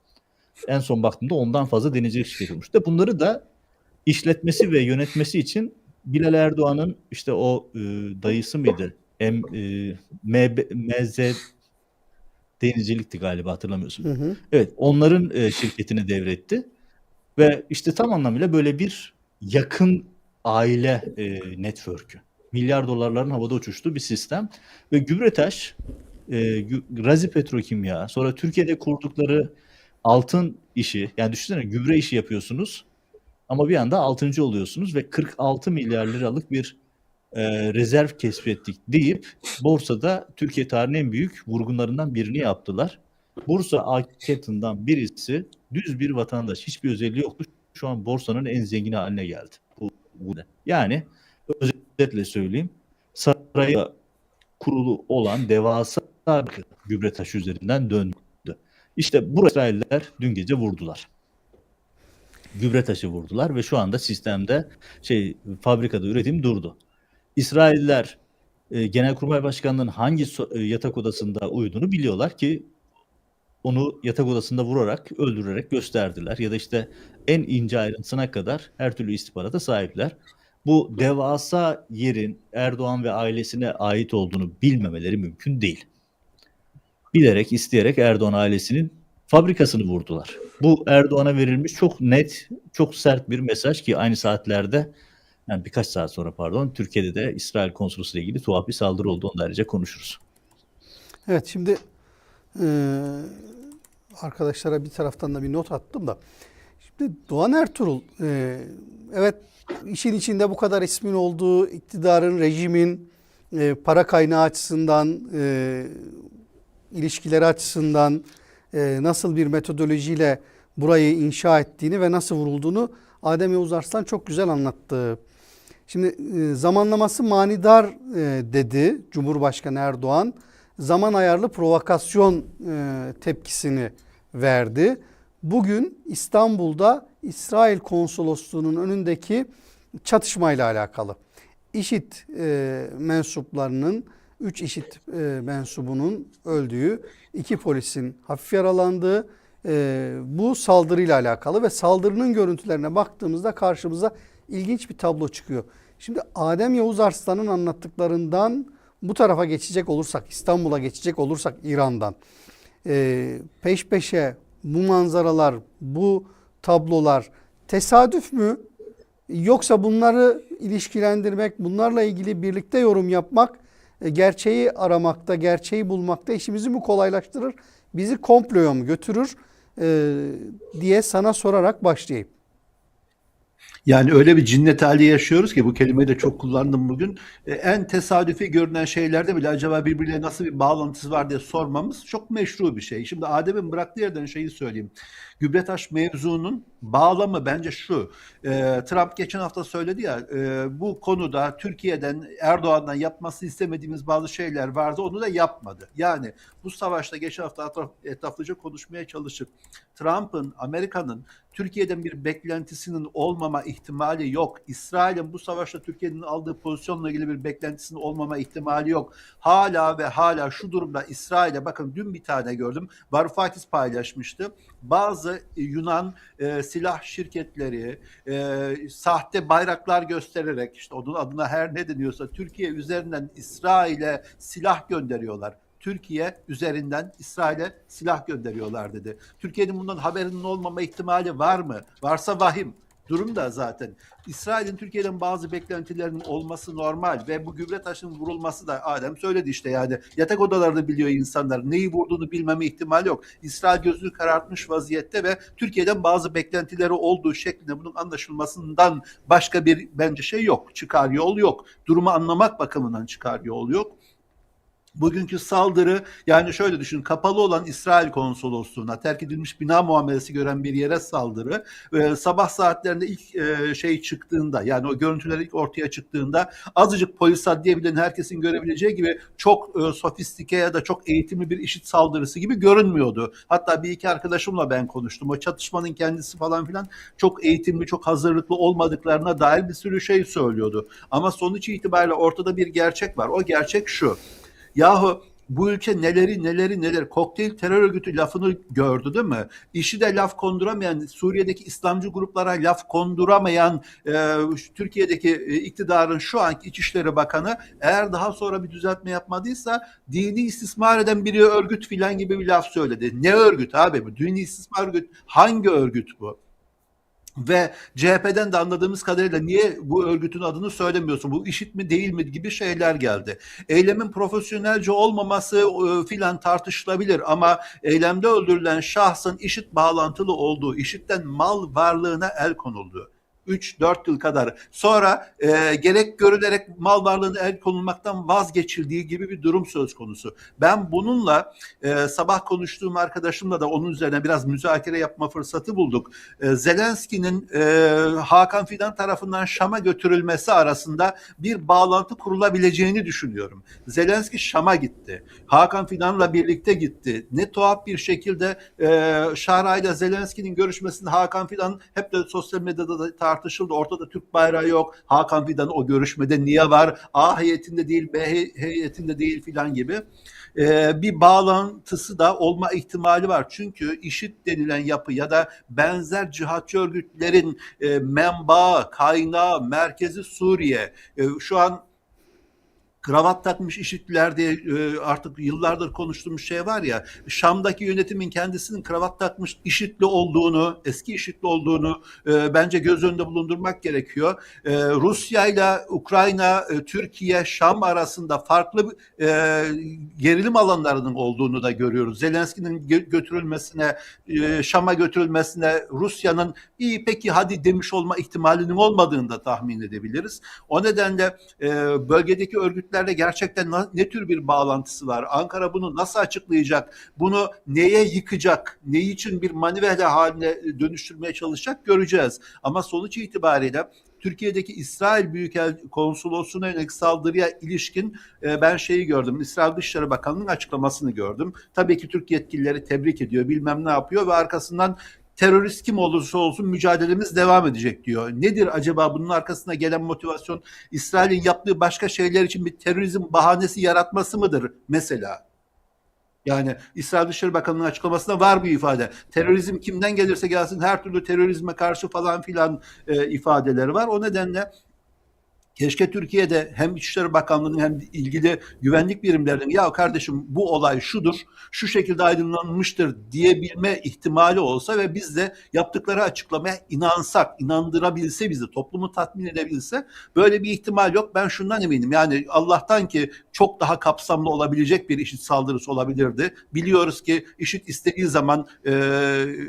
B: En son baktığımda ondan fazla denizcilik şirketi kurmuş. Da bunları da işletmesi ve yönetmesi için Bilal Erdoğan'ın işte o dayısı mıydı? MZ Denizcilikti galiba, hatırlamıyorsun.
A: Hı hı.
B: Evet, onların şirketini devretti. Ve işte tam anlamıyla böyle bir yakın aile network'ü. Milyar dolarların havada uçuştuğu bir sistem. Ve Gübretaş, Razi Petrokimya, sonra Türkiye'de kurdukları altın işi, yani düşünsene gübre işi yapıyorsunuz ama bir anda altıncı oluyorsunuz ve 46 milyar liralık bir rezerv keşfettik deyip borsada Türkiye tarihinin en büyük vurgunlarından birini yaptılar. Borsa anketinden birisi düz bir vatandaş. Hiçbir özelliği yoktu. Şu an borsanın en zengini haline geldi. Yani özetle söyleyeyim. Saraya kurulu olan devasa bir Gübretaş üzerinden döndü. İşte bu İsrailler dün gece vurdular. Gübretaş'ı vurdular ve şu anda sistemde fabrikada üretim durdu. İsrailler Genelkurmay Başkanlığı'nın hangi yatak odasında uyuduğunu biliyorlar ki onu yatak odasında vurarak, öldürerek gösterdiler. Ya da işte en ince ayrıntısına kadar her türlü istihbarata sahipler. Bu devasa yerin Erdoğan ve ailesine ait olduğunu bilmemeleri mümkün değil. Bilerek, isteyerek Erdoğan ailesinin fabrikasını vurdular. Bu Erdoğan'a verilmiş çok net, çok sert bir mesaj ki aynı saatlerde, yani birkaç saat sonra pardon, Türkiye'de de İsrail konsolosu ile ilgili tuhaf bir saldırı oldu. Onu da ayrıca konuşuruz.
A: Evet, şimdi arkadaşlara bir taraftan da bir not attım da. Şimdi Doğan Ertuğrul, evet, işin içinde bu kadar ismin olduğu, iktidarın, rejimin para kaynağı açısından, ilişkileri açısından nasıl bir metodolojiyle burayı inşa ettiğini ve nasıl vurulduğunu Adem Yavuz Arslan çok güzel anlattı. Şimdi zamanlaması manidar dedi Cumhurbaşkanı Erdoğan. Zaman ayarlı provokasyon tepkisini verdi. Bugün İstanbul'da İsrail Konsolosluğu'nun önündeki çatışmayla alakalı. IŞİD mensuplarının, 3 IŞİD mensubunun öldüğü, 2 polisin hafif yaralandığı bu saldırıyla alakalı ve saldırının görüntülerine baktığımızda karşımıza ilginç bir tablo çıkıyor. Şimdi Adem Yavuz Arslan'ın anlattıklarından bu tarafa geçecek olursak, İstanbul'a geçecek olursak İran'dan, peş peşe bu manzaralar, bu tablolar tesadüf mü? Yoksa bunları ilişkilendirmek, bunlarla ilgili birlikte yorum yapmak, gerçeği aramakta, gerçeği bulmakta işimizi mi kolaylaştırır, bizi komploya mı götürür diye sana sorarak başlayayım.
C: Yani öyle bir cinnet hali yaşıyoruz ki, bu kelimeyi de çok kullandım bugün. En tesadüfi görünen şeylerde bile acaba birbirine nasıl bir bağlantısı var diye sormamız çok meşru bir şey. Şimdi Adem'in bıraktığı yerden şeyi söyleyeyim. Gübretaş mevzunun bağlamı bence şu. Trump geçen hafta söyledi ya, bu konuda Türkiye'den, Erdoğan'dan yapması istemediğimiz bazı şeyler vardı, onu da yapmadı. Yani bu savaşta geçen hafta etraflıca konuşmaya çalışıp Trump'ın, Amerika'nın Türkiye'den bir beklentisinin olmama ihtimali yok. İsrail'in bu savaşta Türkiye'nin aldığı pozisyonla ilgili bir beklentisinin olmama ihtimali yok. Hala ve hala şu durumda İsrail'e, bakın dün bir tane gördüm, Varoufakis paylaşmıştı. Bazı Yunan silah şirketleri sahte bayraklar göstererek, işte onun adına her ne deniyorsa, Türkiye üzerinden İsrail'e silah gönderiyorlar. Türkiye üzerinden İsrail'e silah gönderiyorlar dedi. Türkiye'nin bundan haberinin olmama ihtimali var mı? Varsa vahim. Durum da zaten. İsrail'in Türkiye'den bazı beklentilerinin olması normal ve bu gübre taşının vurulması da, Adem söyledi işte, yani yatak odalarda biliyor insanlar. Neyi vurduğunu bilmeme ihtimali yok. İsrail gözünü karartmış vaziyette ve Türkiye'den bazı beklentileri olduğu şeklinde bunun anlaşılmasından başka bir bence şey yok. Çıkar yol yok. Durumu anlamak bakımından çıkar yol yok. Bugünkü saldırı, yani şöyle düşün, kapalı olan İsrail konsolosluğuna, terk edilmiş bina muamelesi gören bir yere saldırı. Sabah saatlerinde ilk şey çıktığında, yani o görüntüler ilk ortaya çıktığında, azıcık polis adliyebilen herkesin görebileceği gibi çok sofistike ya da çok eğitimli bir IŞİD saldırısı gibi görünmüyordu. Hatta bir iki arkadaşımla ben konuştum. O çatışmanın kendisi falan filan çok eğitimli, çok hazırlıklı olmadıklarına dair bir sürü şey söylüyordu. Ama sonuç itibariyle ortada bir gerçek var. O gerçek şu: yahu bu ülke neleri kokteyl terör örgütü lafını gördü değil mi? IŞİD'e laf konduramayan, Suriye'deki İslamcı gruplara laf konduramayan Türkiye'deki iktidarın şu anki İçişleri Bakanı, eğer daha sonra bir düzeltme yapmadıysa dini istismar eden bir örgüt filan gibi bir laf söyledi. Ne örgüt abi bu? Dini istismar örgüt hangi örgüt bu? Ve CHP'den de anladığımız kadarıyla niye bu örgütün adını söylemiyorsun, bu IŞİD mi değil mi gibi şeyler geldi. Eylemin profesyonelce olmaması filan tartışılabilir ama eylemde öldürülen şahsın IŞİD bağlantılı olduğu, IŞİD'den mal varlığına el konuldu. 3-4 yıl kadar sonra gerek görülerek mal varlığına el konulmaktan vazgeçildiği gibi bir durum söz konusu. Ben bununla sabah konuştuğum arkadaşımla da onun üzerine biraz müzakere yapma fırsatı bulduk. Zelenski'nin Hakan Fidan tarafından Şam'a götürülmesi arasında bir bağlantı kurulabileceğini düşünüyorum. Zelenski Şam'a gitti. Hakan Fidan'la birlikte gitti. Ne tuhaf bir şekilde Şara ile Zelenski'nin görüşmesinde Hakan Fidan hep de sosyal medyada da tartışıldı. Ortada Türk bayrağı yok. Hakan Fidan o görüşmede niye var? A heyetinde değil, B heyetinde değil filan gibi. Bir bağlantısı da olma ihtimali var. Çünkü IŞİD denilen yapı ya da benzer cihatçı örgütlerin menbaı, kaynağı, merkezi Suriye. Şu an kravat takmış IŞİD'liler diye artık yıllardır konuştuğumuz şey var ya, Şam'daki yönetimin kendisinin kravat takmış IŞİD'li olduğunu, eski IŞİD'li olduğunu bence göz önünde bulundurmak gerekiyor. Rusya ile Ukrayna, Türkiye, Şam arasında farklı gerilim alanlarının olduğunu da görüyoruz. Zelenski'nin götürülmesine, Şam'a götürülmesine Rusya'nın iyi peki hadi demiş olma ihtimalinin olmadığını da tahmin edebiliriz. O nedenle bölgedeki örgütlerle gerçekten ne tür bir bağlantısı var? Ankara bunu nasıl açıklayacak? Bunu neye yıkacak? Ne için bir manivela haline dönüştürmeye çalışacak göreceğiz. Ama sonuç itibariyle Türkiye'deki İsrail Büyükelçiliğine yönelik saldırıya ilişkin ben şeyi gördüm. İsrail Dışişleri Bakanlığı'nın açıklamasını gördüm. Tabii ki Türk yetkilileri tebrik ediyor, bilmem ne yapıyor ve arkasından terörist kim olursa olsun mücadelemiz devam edecek diyor. Nedir acaba bunun arkasına gelen motivasyon? İsrail'in yaptığı başka şeyler için bir terörizm bahanesi yaratması mıdır mesela? Yani İsrail Dışişleri Bakanlığı'nın açıklamasında var bir ifade. Terörizm kimden gelirse gelsin her türlü terörizme karşı falan filan ifadeleri var. O nedenle keşke Türkiye'de hem İçişleri Bakanlığı'nın hem ilgili güvenlik birimlerinin ya kardeşim bu olay şudur, şu şekilde aydınlanmıştır diyebilme ihtimali olsa ve biz de yaptıkları açıklamaya inansak, inandırabilse bizi, toplumu tatmin edebilse, böyle bir ihtimal yok. Ben şundan eminim, yani Allah'tan ki çok daha kapsamlı olabilecek bir IŞİD saldırısı olabilirdi. Biliyoruz ki IŞİD istediği zaman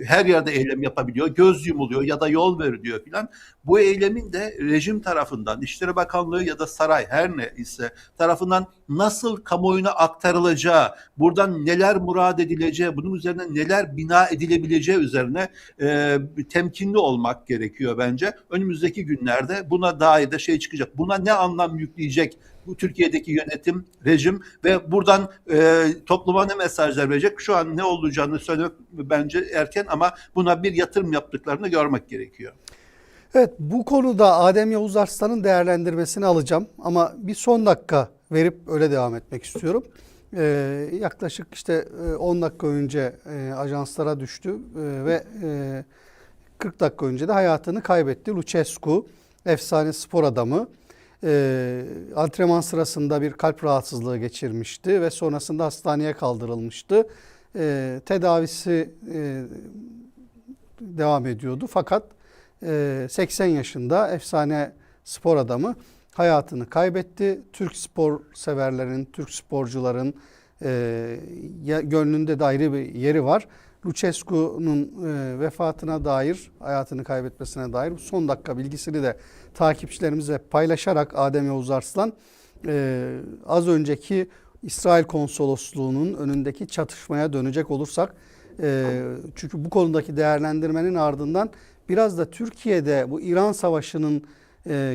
C: her yerde eylem yapabiliyor, göz yumuluyor ya da yol veriliyor filan. Bu eylemin de rejim tarafından, İçişleri İçişleri Bakanlığı ya da saray her ne ise tarafından nasıl kamuoyuna aktarılacağı, buradan neler murad edileceği, bunun üzerine neler bina edilebileceği üzerine temkinli olmak gerekiyor bence. Önümüzdeki günlerde buna dair de şey çıkacak. Buna ne anlam yükleyecek bu Türkiye'deki yönetim, rejim ve buradan topluma ne mesajlar verecek? Şu an ne olacağını söylemek bence erken ama buna bir yatırım yaptıklarını görmek gerekiyor.
A: Evet, bu konuda Adem Yavuz Arslan'ın değerlendirmesini alacağım ama bir son dakika verip öyle devam etmek istiyorum. Yaklaşık işte 10 dakika önce ajanslara düştü ve 40 dakika önce de hayatını kaybetti. Lucescu, efsane spor adamı. Antrenman sırasında bir kalp rahatsızlığı geçirmişti ve sonrasında hastaneye kaldırılmıştı. Tedavisi devam ediyordu fakat 80 yaşında efsane spor adamı hayatını kaybetti. Türk spor severlerin, Türk sporcuların gönlünde de ayrı bir yeri var. Lucescu'nun vefatına dair, hayatını kaybetmesine dair bu son dakika bilgisini de takipçilerimizle paylaşarak Adem Yavuz Arslan az önceki İsrail konsolosluğunun önündeki çatışmaya dönecek olursak çünkü bu konudaki değerlendirmenin ardından biraz da Türkiye'de bu İran Savaşı'nın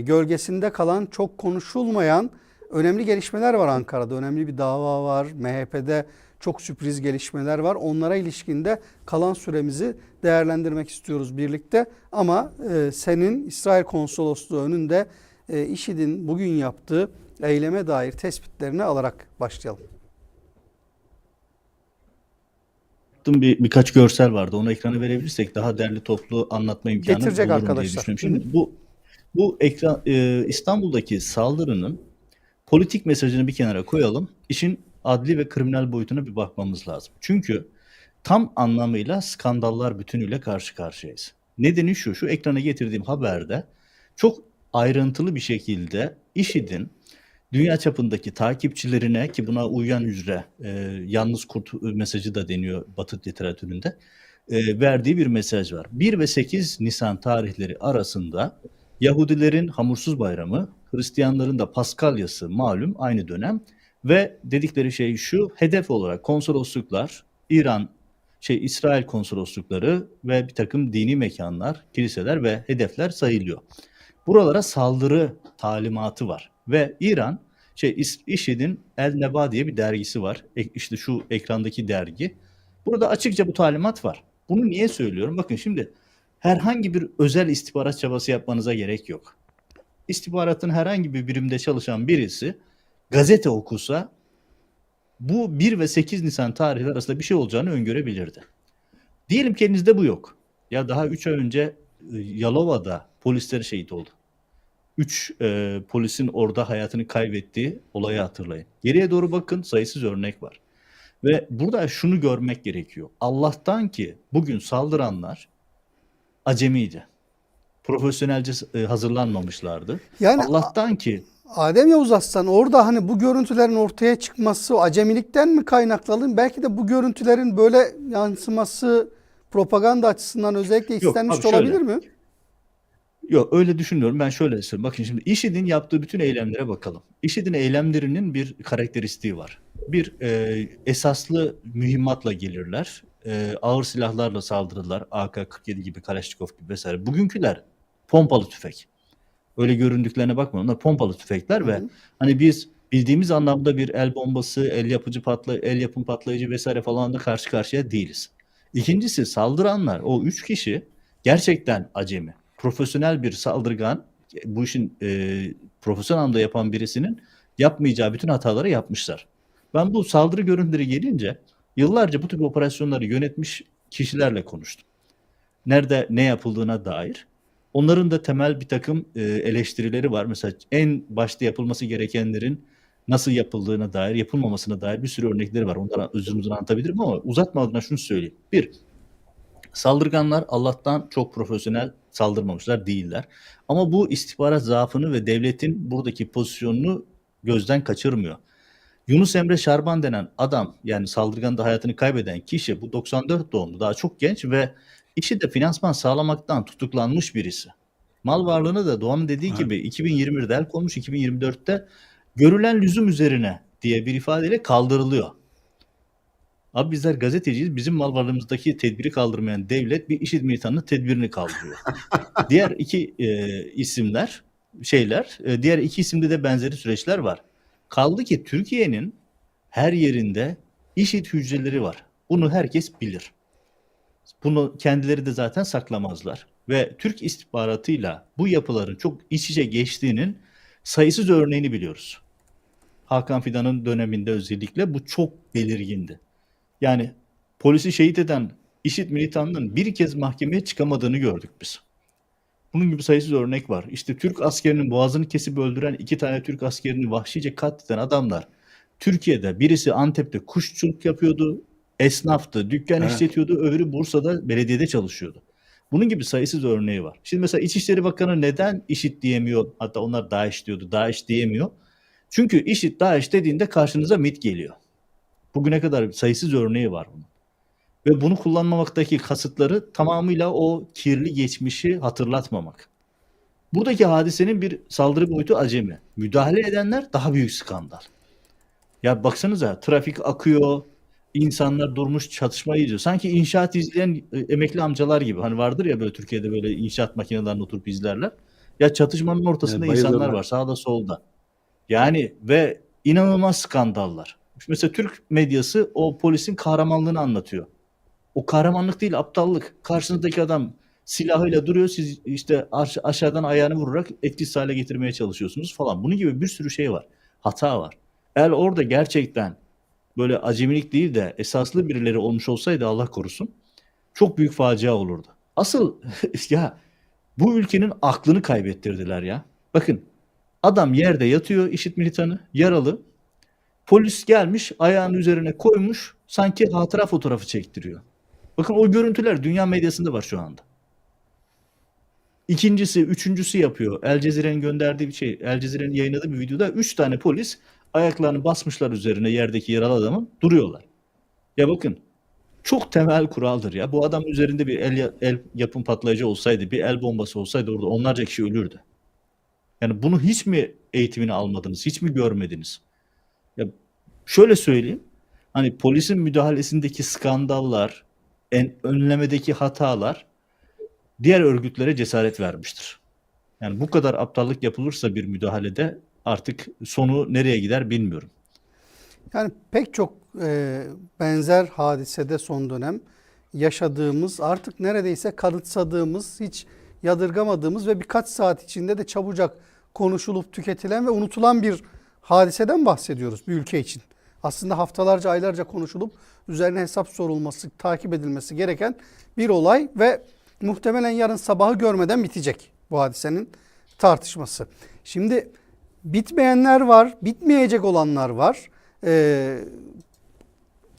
A: gölgesinde kalan çok konuşulmayan önemli gelişmeler var Ankara'da. Önemli bir dava var. MHP'de çok sürpriz gelişmeler var. Onlara ilişkinde kalan süremizi değerlendirmek istiyoruz birlikte. Ama senin İsrail Konsolosluğu önünde IŞİD'in bugün yaptığı eyleme dair tespitlerini alarak başlayalım.
B: Birkaç görsel vardı. Onu ekrana verebilirsek daha derli toplu anlatma imkanı
A: Getirecek
B: bulurum diye
A: arkadaşlar.
B: düşünüyorum. Şimdi bu ekran İstanbul'daki saldırının politik mesajını bir kenara koyalım. İşin adli ve kriminal boyutuna bir bakmamız lazım. Çünkü tam anlamıyla skandallar bütünüyle karşı karşıyayız. Nedeni şu ekrana getirdiğim haberde çok ayrıntılı bir şekilde IŞİD'in dünya çapındaki takipçilerine, ki buna uyan üzere yalnız kurt mesajı da deniyor Batı literatüründe, verdiği bir mesaj var. 1 ve 8 Nisan tarihleri arasında Yahudilerin Hamursuz Bayramı, Hristiyanların da Paskalyası malum aynı dönem ve dedikleri şey şu: hedef olarak konsolosluklar, İsrail konsoloslukları ve bir takım dini mekanlar, kiliseler ve hedefler sayılıyor. Buralara saldırı talimatı var ve İran IŞİD'in El Neba diye bir dergisi var. İşte şu ekrandaki dergi. Burada açıkça bu talimat var. Bunu niye söylüyorum? Bakın şimdi herhangi bir özel istihbarat çabası yapmanıza gerek yok. İstihbaratın herhangi bir birimde çalışan birisi gazete okusa bu 1 ve 8 Nisan tarihleri arasında bir şey olacağını öngörebilirdi. Diyelim ki elinizde bu yok. Ya daha 3 ay önce Yalova'da polisler şehit oldu. 3 polisin orada hayatını kaybettiği olayı hatırlayın. Geriye doğru bakın, sayısız örnek var. Ve burada şunu görmek gerekiyor. Allah'tan ki bugün saldıranlar acemiydi. Profesyonelce hazırlanmamışlardı.
A: Yani
B: Allah'tan ki
A: Adem Yavuz Arslan orada hani bu görüntülerin ortaya çıkması acemilikten mi kaynaklı? Belki de bu görüntülerin böyle yansıması propaganda açısından özellikle istenmiş olabilir mi?
B: Yok, öyle düşünmüyorum. Ben şöyle söyleyeyim. Bakın şimdi IŞİD'in yaptığı bütün eylemlere bakalım. IŞİD'in eylemlerinin bir karakteristiği var. Bir esaslı mühimmatla gelirler. Ağır silahlarla saldırırlar. AK-47 gibi, Kalaşnikov gibi vesaire. Bugünküler pompalı tüfek. Öyle göründüklerine bakmayın. Onlar pompalı tüfekler ve hani biz bildiğimiz anlamda bir el bombası, el yapım patlayıcı vesaire falan da karşı karşıya değiliz. İkincisi, saldıranlar, o 3 kişi gerçekten acemi. Profesyonel bir saldırgan, bu işin profesyonel anlamda yapan birisinin yapmayacağı bütün hataları yapmışlar. Ben bu saldırı görüntüleri gelince yıllarca bu tip operasyonları yönetmiş kişilerle konuştum. Nerede ne yapıldığına dair. Onların da temel bir takım eleştirileri var. Mesela en başta yapılması gerekenlerin nasıl yapıldığına dair, yapılmamasına dair bir sürü örnekleri var. Onlara uzun anlatabilirim ama uzatma adına şunu söyleyeyim. Bir, saldırganlar Allah'tan çok profesyonel saldırmamışlar değiller. Ama bu istihbarat zaafını ve devletin buradaki pozisyonunu gözden kaçırmıyor. Yunus Emre Şarban denen adam, yani saldırganda hayatını kaybeden kişi, bu 94 doğumlu, daha çok genç ve IŞİD'e finansman sağlamaktan tutuklanmış birisi. Mal varlığını da Doğan'ın dediği
C: Evet.
B: gibi 2021'de el konmuş, 2024'te görülen lüzum üzerine diye bir ifadeyle kaldırılıyor. Abi bizler gazeteciyiz. Bizim mal varlığımızdaki tedbiri kaldırmayan devlet bir IŞİD militanının tedbirini kaldırıyor. Diğer iki diğer iki isimde de benzeri süreçler var. Kaldı ki Türkiye'nin her yerinde IŞİD hücreleri var. Bunu herkes bilir. Bunu kendileri de zaten saklamazlar. Ve Türk istihbaratıyla bu yapıların çok iç içe geçtiğinin sayısız örneğini biliyoruz. Hakan Fidan'ın döneminde özellikle bu çok belirgindi. Yani polisi şehit eden IŞİD militanının bir kez mahkemeye çıkamadığını gördük biz. Bunun gibi sayısız örnek var. İşte Türk askerinin boğazını kesip öldüren 2 tane Türk askerini vahşice katleden adamlar Türkiye'de, birisi Antep'te kuşçuluk yapıyordu, esnaftı, dükkan
C: Evet.
B: işletiyordu, öbürü Bursa'da belediyede çalışıyordu. Bunun gibi sayısız örneği var. Şimdi mesela İçişleri Bakanı neden IŞİD diyemiyor? Hatta onlar DAEŞ diyordu. DAEŞ diyemiyor. Çünkü IŞİD, DAEŞ dediğinde karşınıza MİT geliyor. Bugüne kadar sayısız örneği var bunun. Ve bunu kullanmamaktaki kasıtları tamamıyla o kirli geçmişi hatırlatmamak. Buradaki hadisenin bir saldırı boyutu acemi. Müdahale edenler daha büyük skandal. Ya baksanıza, trafik akıyor, insanlar durmuş çatışmayı izliyor. Sanki inşaat izleyen emekli amcalar gibi. Hani vardır ya böyle Türkiye'de böyle inşaat makinelerinde oturup izlerler. Ya çatışmanın ortasında insanlar
C: Bayılırlar.
B: var sağda solda. Yani ve inanılmaz skandallar. Mesela Türk medyası o polisin kahramanlığını anlatıyor. O kahramanlık değil, aptallık. Karşınızdaki adam silahıyla duruyor, siz işte aşağıdan ayağını vurarak etkisiz hale getirmeye çalışıyorsunuz falan. Bunun gibi bir sürü şey var. Hata var. Eğer orada gerçekten böyle acemilik değil de esaslı birileri olmuş olsaydı, Allah korusun, çok büyük facia olurdu. Asıl ya bu ülkenin aklını kaybettirdiler ya. Bakın, adam yerde yatıyor, IŞİD militanı, yaralı. Polis gelmiş, ayağının üzerine koymuş, sanki hatıra fotoğrafı çektiriyor. Bakın, o görüntüler dünya medyasında var şu anda. İkincisi, üçüncüsü yapıyor. El Cezire'nin gönderdiği bir şey, El Cezire'nin yayınladığı bir videoda 3 tane polis ayaklarını basmışlar üzerine yerdeki yaralı adamın, duruyorlar. Ya bakın, çok temel kuraldır ya. Bu adamın üzerinde bir el yapım patlayıcı olsaydı, bir el bombası olsaydı orada onlarca kişi ölürdü. Yani bunu hiç mi eğitimini almadınız, hiç mi görmediniz? Ya şöyle söyleyeyim, hani polisin müdahalesindeki skandallar, önlemedeki hatalar diğer örgütlere cesaret vermiştir. Yani bu kadar aptallık yapılırsa bir müdahalede artık sonu nereye gider bilmiyorum.
A: Yani pek çok benzer hadisede son dönem yaşadığımız, artık neredeyse kanıksadığımız, hiç yadırgamadığımız ve birkaç saat içinde de çabucak konuşulup tüketilen ve unutulan bir hadiseden bahsediyoruz bir ülke için. Aslında haftalarca, aylarca konuşulup üzerine hesap sorulması, takip edilmesi gereken bir olay ve muhtemelen yarın sabahı görmeden bitecek bu hadisenin tartışması. Şimdi bitmeyenler var, bitmeyecek olanlar var.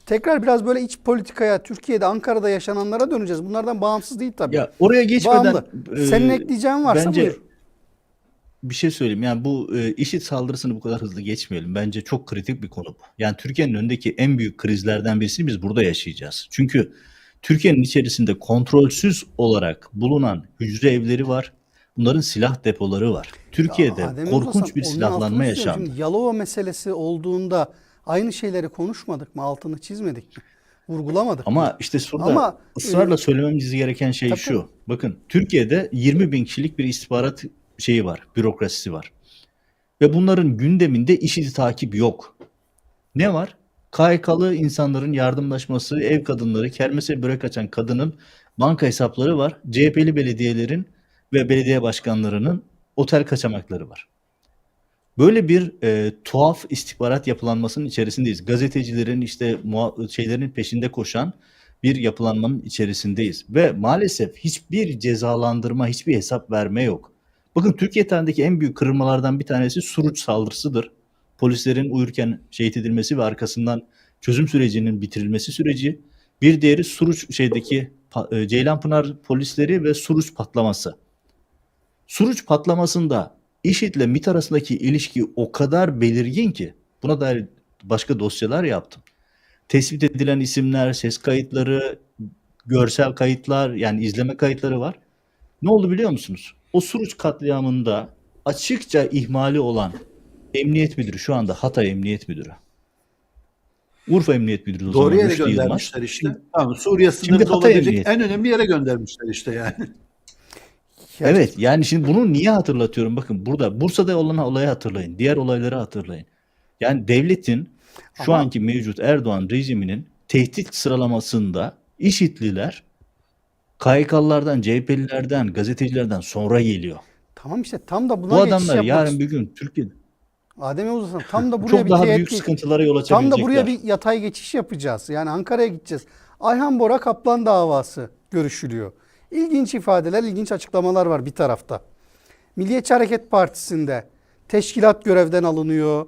A: Tekrar biraz böyle iç politikaya, Türkiye'de, Ankara'da yaşananlara döneceğiz. Bunlardan bağımsız değil tabii.
B: Ya oraya geçmeden
A: Bağımlı. Senin ekleyeceğin varsa
B: bence
A: buyur.
B: bir şey söyleyeyim. Yani bu IŞİD saldırısını bu kadar hızlı geçmeyelim. Bence çok kritik bir konu bu. Yani Türkiye'nin önündeki en büyük krizlerden birisini biz burada yaşayacağız. Çünkü Türkiye'nin içerisinde kontrolsüz olarak bulunan hücre evleri var. Bunların silah depoları var. Türkiye'de
A: Adem
B: korkunç
A: Yılmaz,
B: bir
A: onun
B: silahlanma
A: altını çiziyorum.
B: yaşandı.
A: Şimdi Yalova meselesi olduğunda aynı şeyleri konuşmadık mı? Altını çizmedik mi? Vurgulamadık mı?
B: Ama işte şurada
A: Ama
B: ısrarla söylememiz gereken şey
A: tabii,
B: şu. Bakın, Türkiye'de 20 bin kişilik bir istihbarat şeyi var, bürokrasisi var. Ve bunların gündeminde IŞİD'i takip yok. Ne var? KYK'lı insanların yardımlaşması, ev kadınları, kermese börek açan kadının banka hesapları var. CHP'li belediyelerin ve belediye başkanlarının otel kaçamakları var. Böyle bir tuhaf istihbarat yapılanmasının içerisindeyiz. Gazetecilerin işte şeylerin peşinde koşan bir yapılanmanın içerisindeyiz. Ve maalesef hiçbir cezalandırma, hiçbir hesap verme yok. Bakın, Türkiye tarihindeki en büyük kırılmalardan bir tanesi Suruç saldırısıdır. Polislerin uyurken şehit edilmesi ve arkasından çözüm sürecinin bitirilmesi süreci. Bir diğeri Suruç Ceylanpınar polisleri ve Suruç patlaması. Suruç patlamasında IŞİD'le MİT arasındaki ilişki o kadar belirgin ki buna dair başka dosyalar yaptım. Tespit edilen isimler, ses kayıtları, görsel kayıtlar, yani izleme kayıtları var. Ne oldu biliyor musunuz? O Suruç katliamında açıkça ihmali olan emniyet müdürü şu anda Hatay Emniyet Müdürü. Urfa Emniyet Müdürü o
C: Doğru
B: zaman
C: yere
B: Rüştü Yılmaz.
C: göndermişler işte. Tamam, Suriye
B: Şimdi
C: sınırında
B: Hatay
C: olabilecek
B: Emniyet.
C: en önemli yere göndermişler işte yani.
B: Evet, yani şimdi bunu niye hatırlatıyorum? Bakın burada Bursa'da olan olayı hatırlayın. Diğer olayları hatırlayın. Yani devletin şu
A: Ama
B: anki mevcut Erdoğan rejiminin tehdit sıralamasında IŞİD'liler KHK'lılardan, CHP'lilerden, gazetecilerden sonra geliyor.
A: tamam işte tam da
B: Bu
A: buna geçiş
B: adamlar
A: yapmak
B: yarın bir
A: istiyorum.
B: gün Türkiye'de
A: Adem Yavuz Hasan, tam da buraya
B: çok
A: bir
B: daha
A: teğet
B: büyük sıkıntılara yol
A: tam da buraya
B: açabilecekler.
A: bir yatay geçiş yapacağız. Yani Ankara'ya gideceğiz. Ayhan Bora Kaplan davası görüşülüyor. İlginç ifadeler, ilginç açıklamalar var bir tarafta. Milliyetçi Hareket Partisi'nde teşkilat görevden alınıyor.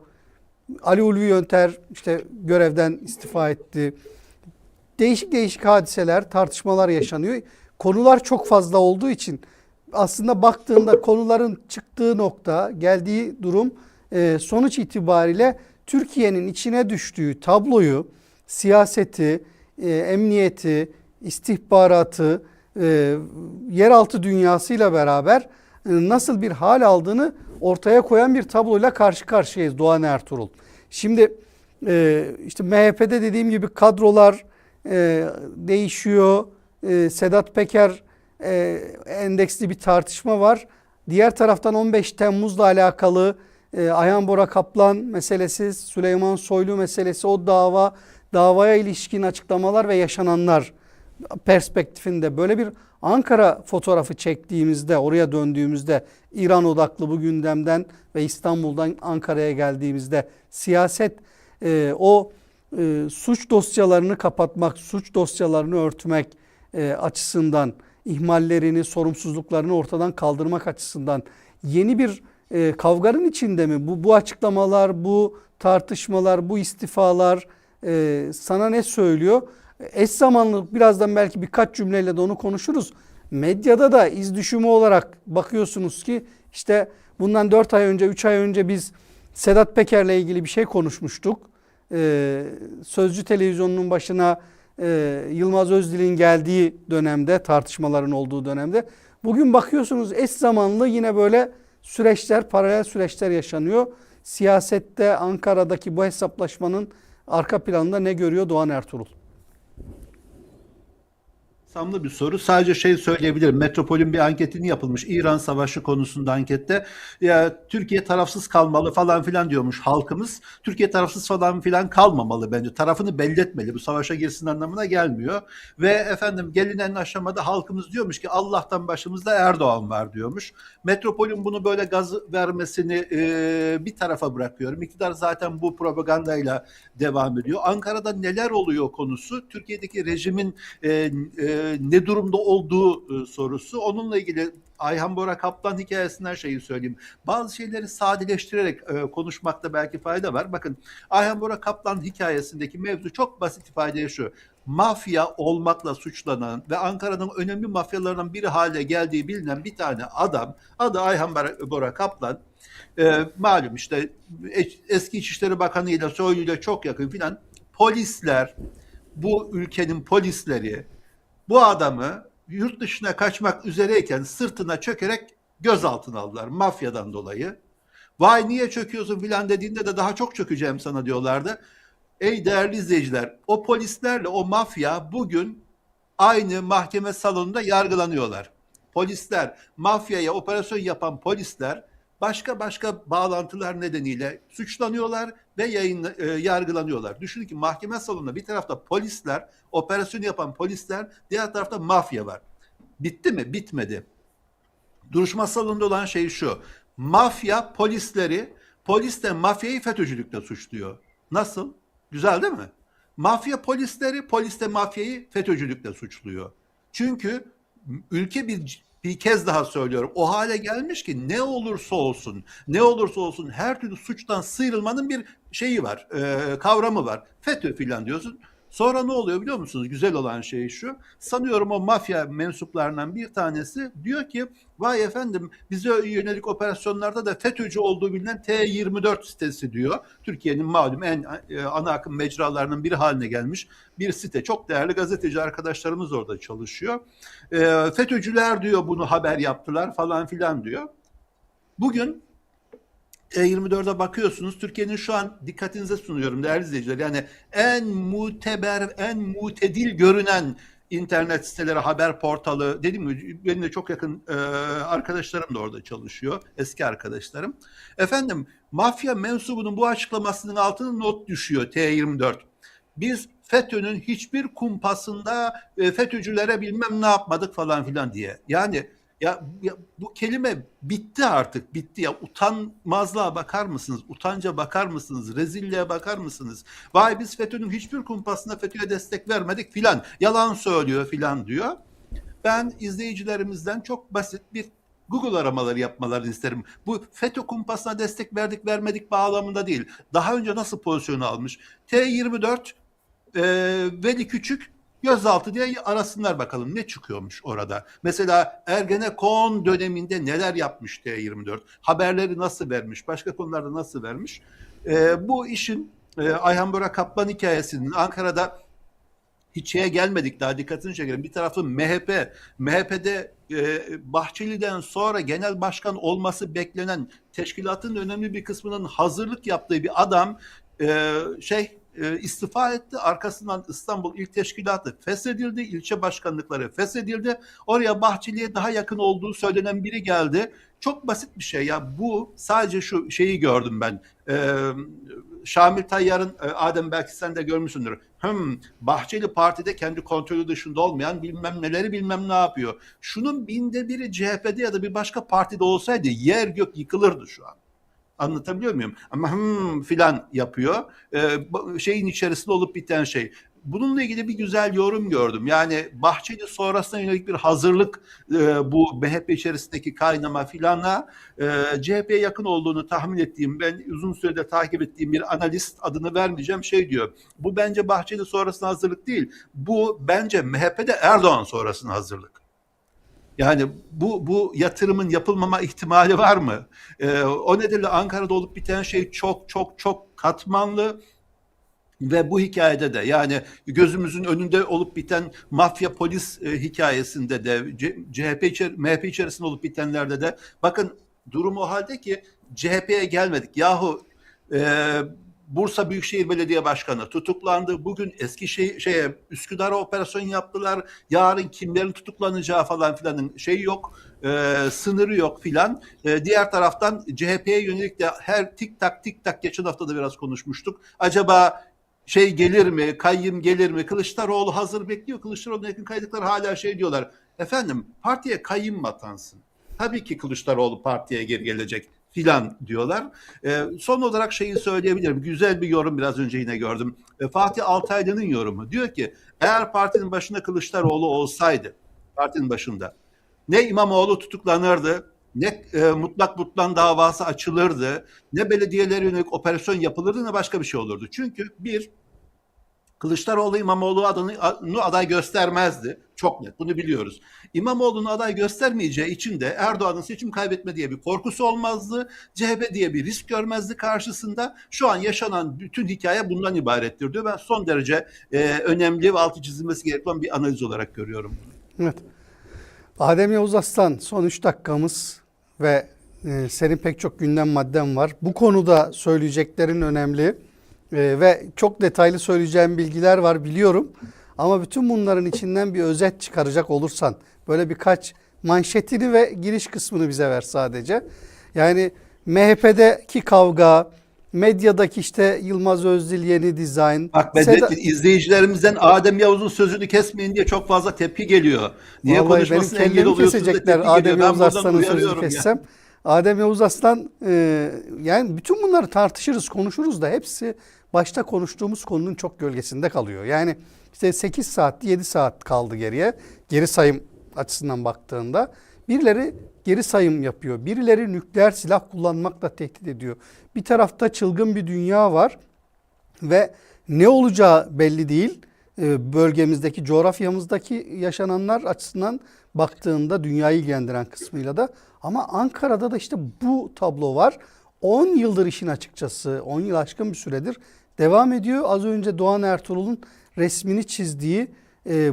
A: Ali Ulvi Yönter işte görevden istifa etti. Değişik değişik hadiseler, tartışmalar yaşanıyor. Konular çok fazla olduğu için aslında baktığında konuların çıktığı nokta, geldiği durum sonuç itibariyle Türkiye'nin içine düştüğü tabloyu, siyaseti, emniyeti, istihbaratı, yeraltı dünyasıyla beraber nasıl bir hal aldığını ortaya koyan bir tabloyla karşı karşıyayız Doğan Ertuğrul. Şimdi işte MHP'de dediğim gibi kadrolar değişiyor. Sedat Peker endeksli bir tartışma var. Diğer taraftan 15 Temmuz'la alakalı Ayhan Bora Kaplan meselesi, Süleyman Soylu meselesi, o davaya ilişkin açıklamalar ve yaşananlar perspektifinde böyle bir Ankara fotoğrafı çektiğimizde, oraya döndüğümüzde, İran odaklı bu gündemden ve İstanbul'dan Ankara'ya geldiğimizde siyaset suç dosyalarını kapatmak, suç dosyalarını örtmek açısından, ihmallerini, sorumsuzluklarını ortadan kaldırmak açısından yeni bir kavganın içinde mi? Bu açıklamalar, bu tartışmalar, bu istifalar sana ne söylüyor? Eş zamanlı birazdan belki birkaç cümleyle de onu konuşuruz. Medyada da iz düşümü olarak bakıyorsunuz ki işte bundan 4 ay önce, 3 ay önce biz Sedat Peker'le ilgili bir şey konuşmuştuk. Sözcü televizyonunun başına Yılmaz Özdil'in geldiği dönemde, tartışmaların olduğu dönemde. Bugün bakıyorsunuz eş zamanlı yine böyle süreçler, paralel süreçler yaşanıyor. Siyasette Ankara'daki bu hesaplaşmanın arka planında ne görüyor Doğan Ertuğrul?
C: Samlı bir soru. Sadece şey söyleyebilirim. Metropol'ün bir anketini yapılmış. İran Savaşı konusunda ankette. Ya Türkiye tarafsız kalmalı falan filan diyormuş halkımız. Türkiye tarafsız falan filan kalmamalı bence. Tarafını belli etmeli. Bu savaşa girsin anlamına gelmiyor. Ve efendim gelinen aşamada halkımız diyormuş ki Allah'tan başımızda Erdoğan var diyormuş. Metropol'ün bunu böyle gaz vermesini bir tarafa bırakıyorum. İktidar zaten bu propagandayla devam ediyor. Ankara'da neler oluyor konusu Türkiye'deki rejimin ne durumda olduğu sorusu. Onunla ilgili Ayhan Bora Kaplan hikayesinden şeyi söyleyeyim. Bazı şeyleri sadeleştirerek konuşmakta belki fayda var. Bakın Ayhan Bora Kaplan hikayesindeki mevzu çok basit ifadeye şu. Mafya olmakla suçlanan ve Ankara'nın önemli mafyalarından biri hale geldiği bilinen bir tane adam, adı Ayhan Bora Kaplan, malum işte eski İçişleri Bakanı ile Soylu ile çok yakın filan polisler, bu ülkenin polisleri bu adamı yurt dışına kaçmak üzereyken sırtına çökerek gözaltına aldılar mafyadan dolayı. Vay niye çöküyorsun filan dediğinde de daha çok çökeceğim sana diyorlardı. Ey değerli izleyiciler, o polislerle o mafya bugün aynı mahkeme salonunda yargılanıyorlar. Polisler, mafyaya operasyon yapan polisler başka bağlantılar nedeniyle suçlanıyorlar ve yargılanıyorlar. Düşünün ki mahkeme salonunda bir tarafta polisler, operasyon yapan polisler, diğer tarafta mafya var. Bitti mi? Bitmedi. Duruşma salonunda olan şey şu. Mafya polisleri, polis de mafyayı FETÖ'cülükle suçluyor. Nasıl? Güzel değil mi? Mafya polisleri, polis de mafyayı FETÖ'cülükle suçluyor. Çünkü ülke bir kez daha söylüyorum o hale gelmiş ki ne olursa olsun her türlü suçtan sıyrılmanın bir şeyi var, kavramı var. FETÖ filan diyorsun. Sonra ne oluyor biliyor musunuz? Güzel olan şey şu. Sanıyorum o mafya mensuplarından bir tanesi diyor ki vay efendim bize yönelik operasyonlarda da FETÖ'cü olduğu bilinen T24 sitesi diyor. Türkiye'nin malum en ana akım mecralarının biri haline gelmiş bir site. Çok değerli gazeteci arkadaşlarımız orada çalışıyor. FETÖ'cüler diyor bunu haber yaptılar falan filan diyor. Bugün E24'e bakıyorsunuz. Türkiye'nin şu an dikkatinize sunuyorum değerli izleyiciler. Yani en muteber, en mutedil görünen internet siteleri, haber portalı, dediğim gibi benim de çok yakın arkadaşlarım da orada çalışıyor. Eski arkadaşlarım. Efendim mafya mensubunun bu açıklamasının altına not düşüyor T24. Biz FETÖ'nün hiçbir kumpasında FETÖ'cülere bilmem ne yapmadık falan filan diye. Yani ya bu kelime bitti artık, bitti ya. Utanmazlığa bakar mısınız? Utanca bakar mısınız? Rezilliğe bakar mısınız? Vay biz FETÖ'nün hiçbir kumpasına FETÖ'ye destek vermedik filan. Yalan söylüyor filan diyor. Ben izleyicilerimizden çok basit bir Google aramaları yapmalarını isterim. Bu FETÖ kumpasına destek verdik vermedik bağlamında değil. Daha önce nasıl pozisyon almış? T24 Veli Küçük gözaltı diye arasınlar bakalım ne çıkıyormuş orada. Mesela Ergenekon döneminde neler yapmış T24? Haberleri nasıl vermiş? Başka konularda nasıl vermiş? Bu işin Ayhan Bora Kaplan hikayesinin Ankara'da hiç şeye gelmedik daha dikkatini çekelim. Bir tarafı MHP. MHP'de Bahçeli'den sonra genel başkan olması beklenen teşkilatın önemli bir kısmının hazırlık yaptığı bir adam istifa etti. Arkasından İstanbul İl Teşkilatı feshedildi. İlçe başkanlıkları feshedildi. Oraya Bahçeli'ye daha yakın olduğu söylenen biri geldi. Çok basit bir şey ya. Bu sadece şu şeyi gördüm ben. Şamil Tayyar'ın Adem belki sen de görmüşsündür. Bahçeli partide kendi kontrolü dışında olmayan bilmem neleri bilmem ne yapıyor. Şunun binde biri CHP'de ya da bir başka partide olsaydı yer gök yıkılırdı şu an. Anlatabiliyor muyum? Ama filan yapıyor. Şeyin içerisinde olup biten şey. Bununla ilgili bir güzel yorum gördüm. Yani Bahçeli sonrasına yönelik bir hazırlık bu MHP içerisindeki kaynama filanla CHP'ye yakın olduğunu tahmin ettiğim, ben uzun süredir takip ettiğim bir analist, adını vermeyeceğim, şey diyor. Bu bence Bahçeli sonrasına hazırlık değil. Bu bence MHP'de Erdoğan sonrasına hazırlık. Yani bu yatırımın yapılmama ihtimali var mı? O nedenle Ankara'da olup biten şey çok çok çok katmanlı ve bu hikayede de yani gözümüzün önünde olup biten mafya polis hikayesinde de MHP içerisinde olup bitenlerde de bakın durum o halde ki CHP'ye gelmedik. Yahu Bursa Büyükşehir Belediye Başkanı tutuklandı. Bugün Üsküdar'a operasyon yaptılar. Yarın kimlerin tutuklanacağı falan filanın şeyi yok. Sınırı yok filan. Diğer taraftan CHP'ye yönelik de her tik tak geçen hafta da biraz konuşmuştuk. Acaba gelir mi? Kayyım gelir mi? Kılıçdaroğlu hazır bekliyor. Kılıçdaroğlu'na yakın kaydıkları hala diyorlar. Efendim partiye kayyım mı atansın? Tabii ki Kılıçdaroğlu partiye geri gelecek filan diyorlar. Son olarak şeyi söyleyebilirim. Güzel bir yorum biraz önce yine gördüm. Fatih Altaylı'nın yorumu. Diyor ki eğer partinin başında Kılıçdaroğlu olsaydı, partinin başında ne İmamoğlu tutuklanırdı, ne mutlak butlan davası açılırdı, ne belediyelere yönelik operasyon yapılırdı, ne başka bir şey olurdu. Çünkü Kılıçdaroğlu İmamoğlu adını aday göstermezdi. Çok net, bunu biliyoruz. İmamoğlu'nu aday göstermeyeceği için de Erdoğan'ın seçim kaybetme diye bir korkusu olmazdı. CHP diye bir risk görmezdi karşısında. Şu an yaşanan bütün hikaye bundan ibarettir diyor. Ben son derece önemli ve altı çizilmesi gereken bir analiz olarak görüyorum bunu.
A: Evet. Adem Yavuz Aslan, son 3 dakikamız ve senin pek çok gündem madden var. Bu konuda söyleyeceklerin önemli ve çok detaylı söyleyeceğim bilgiler var biliyorum. Ama bütün bunların içinden bir özet çıkaracak olursan, böyle birkaç manşetini ve giriş kısmını bize ver sadece. Yani MHP'deki kavga, medyadaki Yılmaz Özdil yeni dizayn.
C: Bak Bedrettin, izleyicilerimizden Adem Yavuz'un sözünü kesmeyin diye çok fazla tepki geliyor. Niye
A: vallahi
C: konuşmasına
A: benim
C: engel oluyorsunuz da
A: kesecekler
C: tepki
A: Adem
C: geliyor.
A: Yavuz
C: Ben buradan
A: Aslan'ın sözünü
C: uyarıyorum
A: kessem. Adem Yavuz Aslan yani bütün bunları tartışırız, konuşuruz da hepsi başta konuştuğumuz konunun çok gölgesinde kalıyor. Yani 8 saat, 7 saat kaldı geriye. Geri sayım açısından baktığında birileri geri sayım yapıyor. Birileri nükleer silah kullanmakla tehdit ediyor. Bir tarafta çılgın bir dünya var ve ne olacağı belli değil. bölgemizdeki, coğrafyamızdaki yaşananlar açısından baktığında dünyayı ilgilendiren kısmıyla da. Ama Ankara'da da işte bu tablo var. 10 yıldır işin açıkçası, 10 yıl aşkın bir süredir devam ediyor. Az önce Doğan Ertuğrul'un resmini çizdiği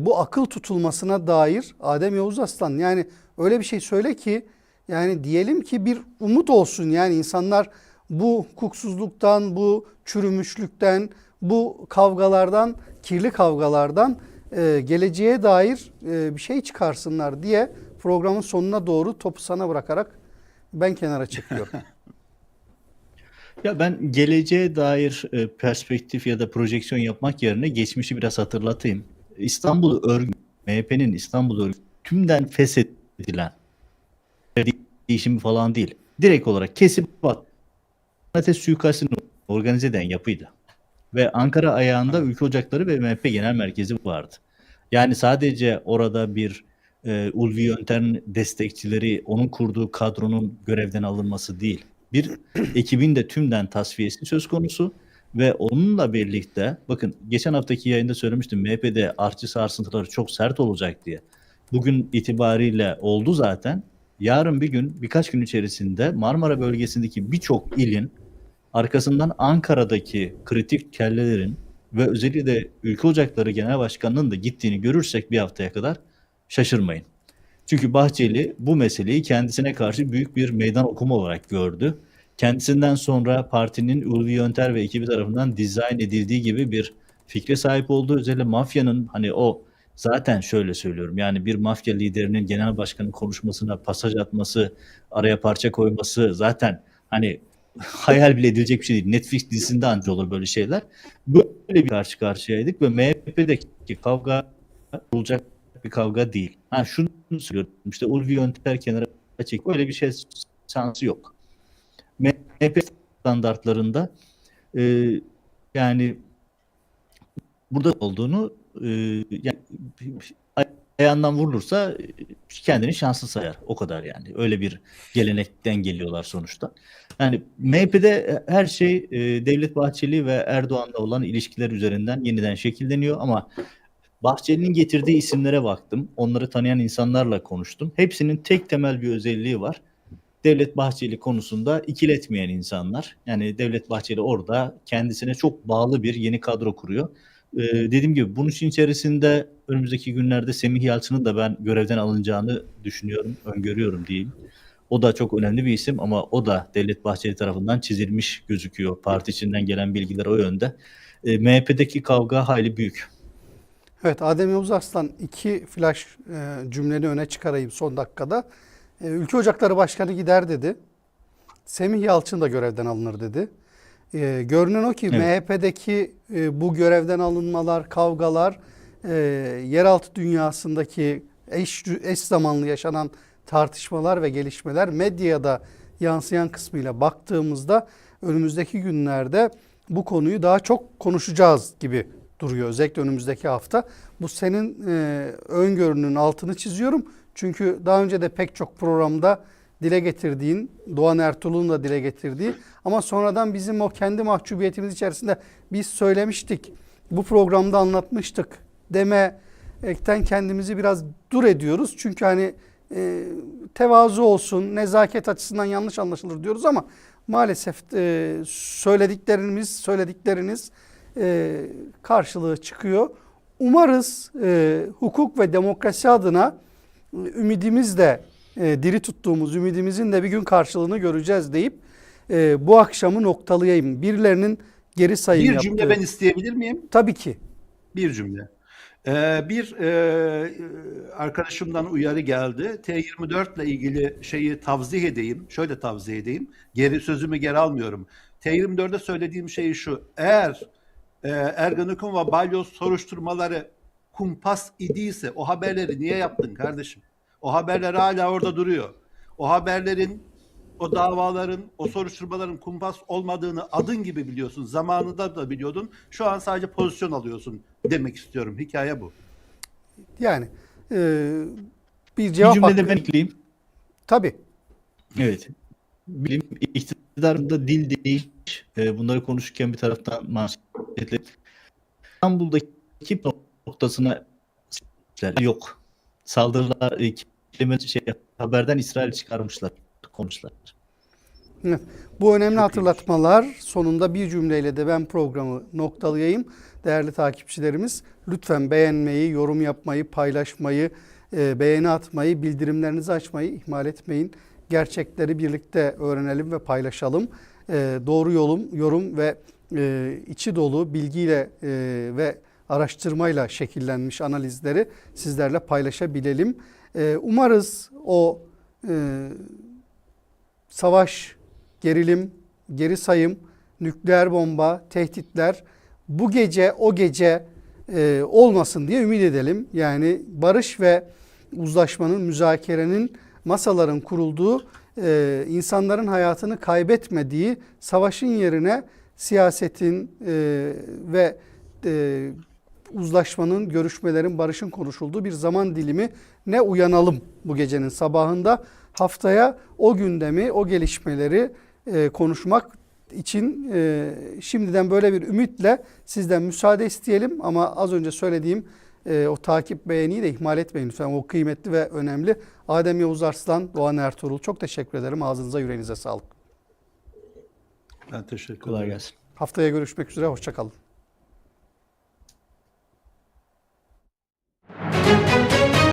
A: bu akıl tutulmasına dair Adem Yavuz Aslan, yani öyle bir şey söyle ki, yani diyelim ki bir umut olsun, yani insanlar bu hukuksuzluktan, bu çürümüşlükten, bu kavgalardan, kirli kavgalardan geleceğe dair bir şey çıkarsınlar diye programın sonuna doğru topu sana bırakarak ben kenara çekiyorum.
B: Ya ben geleceğe dair perspektif ya da projeksiyon yapmak yerine geçmişi biraz hatırlatayım. İstanbul örgütü, MHP'nin İstanbul örgütü tümden feshedilen değişimi falan değil. Direkt olarak kesip at. Ateş suikastini organize eden yapıydı. Ve Ankara ayağında Ülke Ocakları ve MHP Genel Merkezi vardı. Yani sadece orada bir Ulvi Yöntem destekçileri, onun kurduğu kadronun görevden alınması değil. Bir ekibin de tümden tasfiyesi söz konusu ve onunla birlikte, bakın geçen haftaki yayında söylemiştim, MHP'de artçı sarsıntıları çok sert olacak diye. Bugün itibariyle oldu zaten. Yarın bir gün, birkaç gün içerisinde Marmara bölgesindeki birçok ilin arkasından Ankara'daki kritik kellelerin ve özellikle Ülke Ocakları Genel Başkanı'nın da gittiğini görürsek bir haftaya kadar şaşırmayın. Çünkü Bahçeli bu meseleyi kendisine karşı büyük bir meydan okuma olarak gördü. Kendisinden sonra partinin Ulvi Yönter ve ekibi tarafından dizayn edildiği gibi bir fikre sahip oldu. Özellikle mafyanın, hani o zaten şöyle söylüyorum, yani bir mafya liderinin genel başkanın konuşmasına pasaj atması, araya parça koyması zaten hani hayal bile edilecek bir şey değil. Netflix dizisinde anca olur böyle şeyler. Böyle bir karşı karşıyaydık ve MHP'deki kavga olacak bir kavga değil. Ha şunu söylüyorum, işte Ulvi Yönter kenara çek. Öyle bir şey şansı yok. MHP standartlarında e, yani burada olduğunu yani ayağından vurulursa kendini şanslı sayar. O kadar yani. Öyle bir gelenekten geliyorlar sonuçta. Yani MHP'de her şey Devlet Bahçeli ve Erdoğan'la olan ilişkiler üzerinden yeniden şekilleniyor ama Bahçeli'nin getirdiği isimlere baktım. Onları tanıyan insanlarla konuştum. Hepsinin tek temel bir özelliği var. Devlet Bahçeli konusunda ikiletmeyen insanlar. Yani Devlet Bahçeli orada kendisine çok bağlı bir yeni kadro kuruyor. Dediğim gibi bunun için içerisinde önümüzdeki günlerde Semih Yalçın'ın da ben görevden alınacağını düşünüyorum, öngörüyorum diyeyim. O da çok önemli bir isim ama o da Devlet Bahçeli tarafından çizilmiş gözüküyor. Parti içinden gelen bilgiler o yönde. MHP'deki kavga hayli büyük.
A: Evet, Adem Yavuz Arslan, iki flash cümleni öne çıkarayım son dakikada. Ülke Ocakları Başkanı gider dedi. Semih Yalçın da görevden alınır dedi. Görünen o ki
B: Evet.
A: MHP'deki bu görevden alınmalar, kavgalar, yeraltı dünyasındaki eş zamanlı yaşanan tartışmalar ve gelişmeler medyaya da yansıyan kısmıyla baktığımızda önümüzdeki günlerde bu konuyu daha çok konuşacağız gibi duruyor. Özellikle önümüzdeki hafta. Bu senin öngörünün altını çiziyorum. Çünkü daha önce de pek çok programda dile getirdiğin, Doğan Ertuğrul'un da dile getirdiği ama sonradan bizim o kendi mahcubiyetimiz içerisinde biz söylemiştik, bu programda anlatmıştık demekten kendimizi biraz dur ediyoruz. Çünkü hani tevazu olsun, nezaket açısından yanlış anlaşılır diyoruz ama maalesef söyledikleriniz karşılığı çıkıyor. Umarız hukuk ve demokrasi adına ümidimiz de diri tuttuğumuz ümidimizin de bir gün karşılığını göreceğiz deyip bu akşamı noktalayayım. Birilerinin geri sayım
C: Bir
A: yaptığı.
C: cümle ben isteyebilir miyim?
A: Tabii ki.
C: Bir cümle. Bir arkadaşımdan uyarı geldi. T24 ile ilgili şeyi tavzih edeyim. Şöyle tavzih edeyim. Sözümü geri almıyorum. T24'de söylediğim şey şu. Eğer Ergenekon ve Balyoz soruşturmaları kumpas idiyse o haberleri niye yaptın kardeşim? O haberler hala orada duruyor. O haberlerin, o davaların, o soruşturmaların kumpas olmadığını adın gibi biliyorsun. Zamanında da biliyordun. Şu an sadece pozisyon alıyorsun demek istiyorum. Hikaye bu.
A: Yani bir
B: Bir
A: cevap
B: cümlede
A: hakkı.
B: ben ekleyeyim.
A: Tabii.
B: Evet. Bilim iktidarında dil değiş. Bunları konuşurken bir taraftan manşetle İstanbul'daki noktasına yok. Saldırılar haberden İsrail çıkarmışlar, konuşlar.
A: Evet. Bu önemli
C: Çok
A: hatırlatmalar sonunda bir cümleyle de ben programı noktalayayım. Değerli takipçilerimiz, lütfen beğenmeyi, yorum yapmayı, paylaşmayı, beğeni atmayı, bildirimlerinizi açmayı ihmal etmeyin. Gerçekleri birlikte öğrenelim ve paylaşalım. Doğru yorum ve içi dolu bilgiyle ve araştırmayla şekillenmiş analizleri sizlerle paylaşabilelim. Umarız o savaş, gerilim, geri sayım, nükleer bomba, tehditler bu gece o gece olmasın diye ümit edelim. Yani barış ve uzlaşmanın, müzakerenin, masaların kurulduğu, insanların hayatını kaybetmediği, savaşın yerine siyasetin ve uzlaşmanın, görüşmelerin, barışın konuşulduğu bir zaman dilimi ne uyanalım bu gecenin sabahında. Haftaya o gündemi, o gelişmeleri konuşmak için şimdiden böyle bir ümitle sizden müsaade isteyelim. Ama az önce söylediğim o takip, beğeniyi de ihmal etmeyin lütfen. O kıymetli ve önemli. Adem Yavuz Arslan, Doğan Ertuğrul, çok teşekkür ederim. Ağzınıza, yüreğinize sağlık.
C: Ben teşekkür ederim.
B: Kolay gelsin.
A: Haftaya görüşmek üzere, hoşça kalın.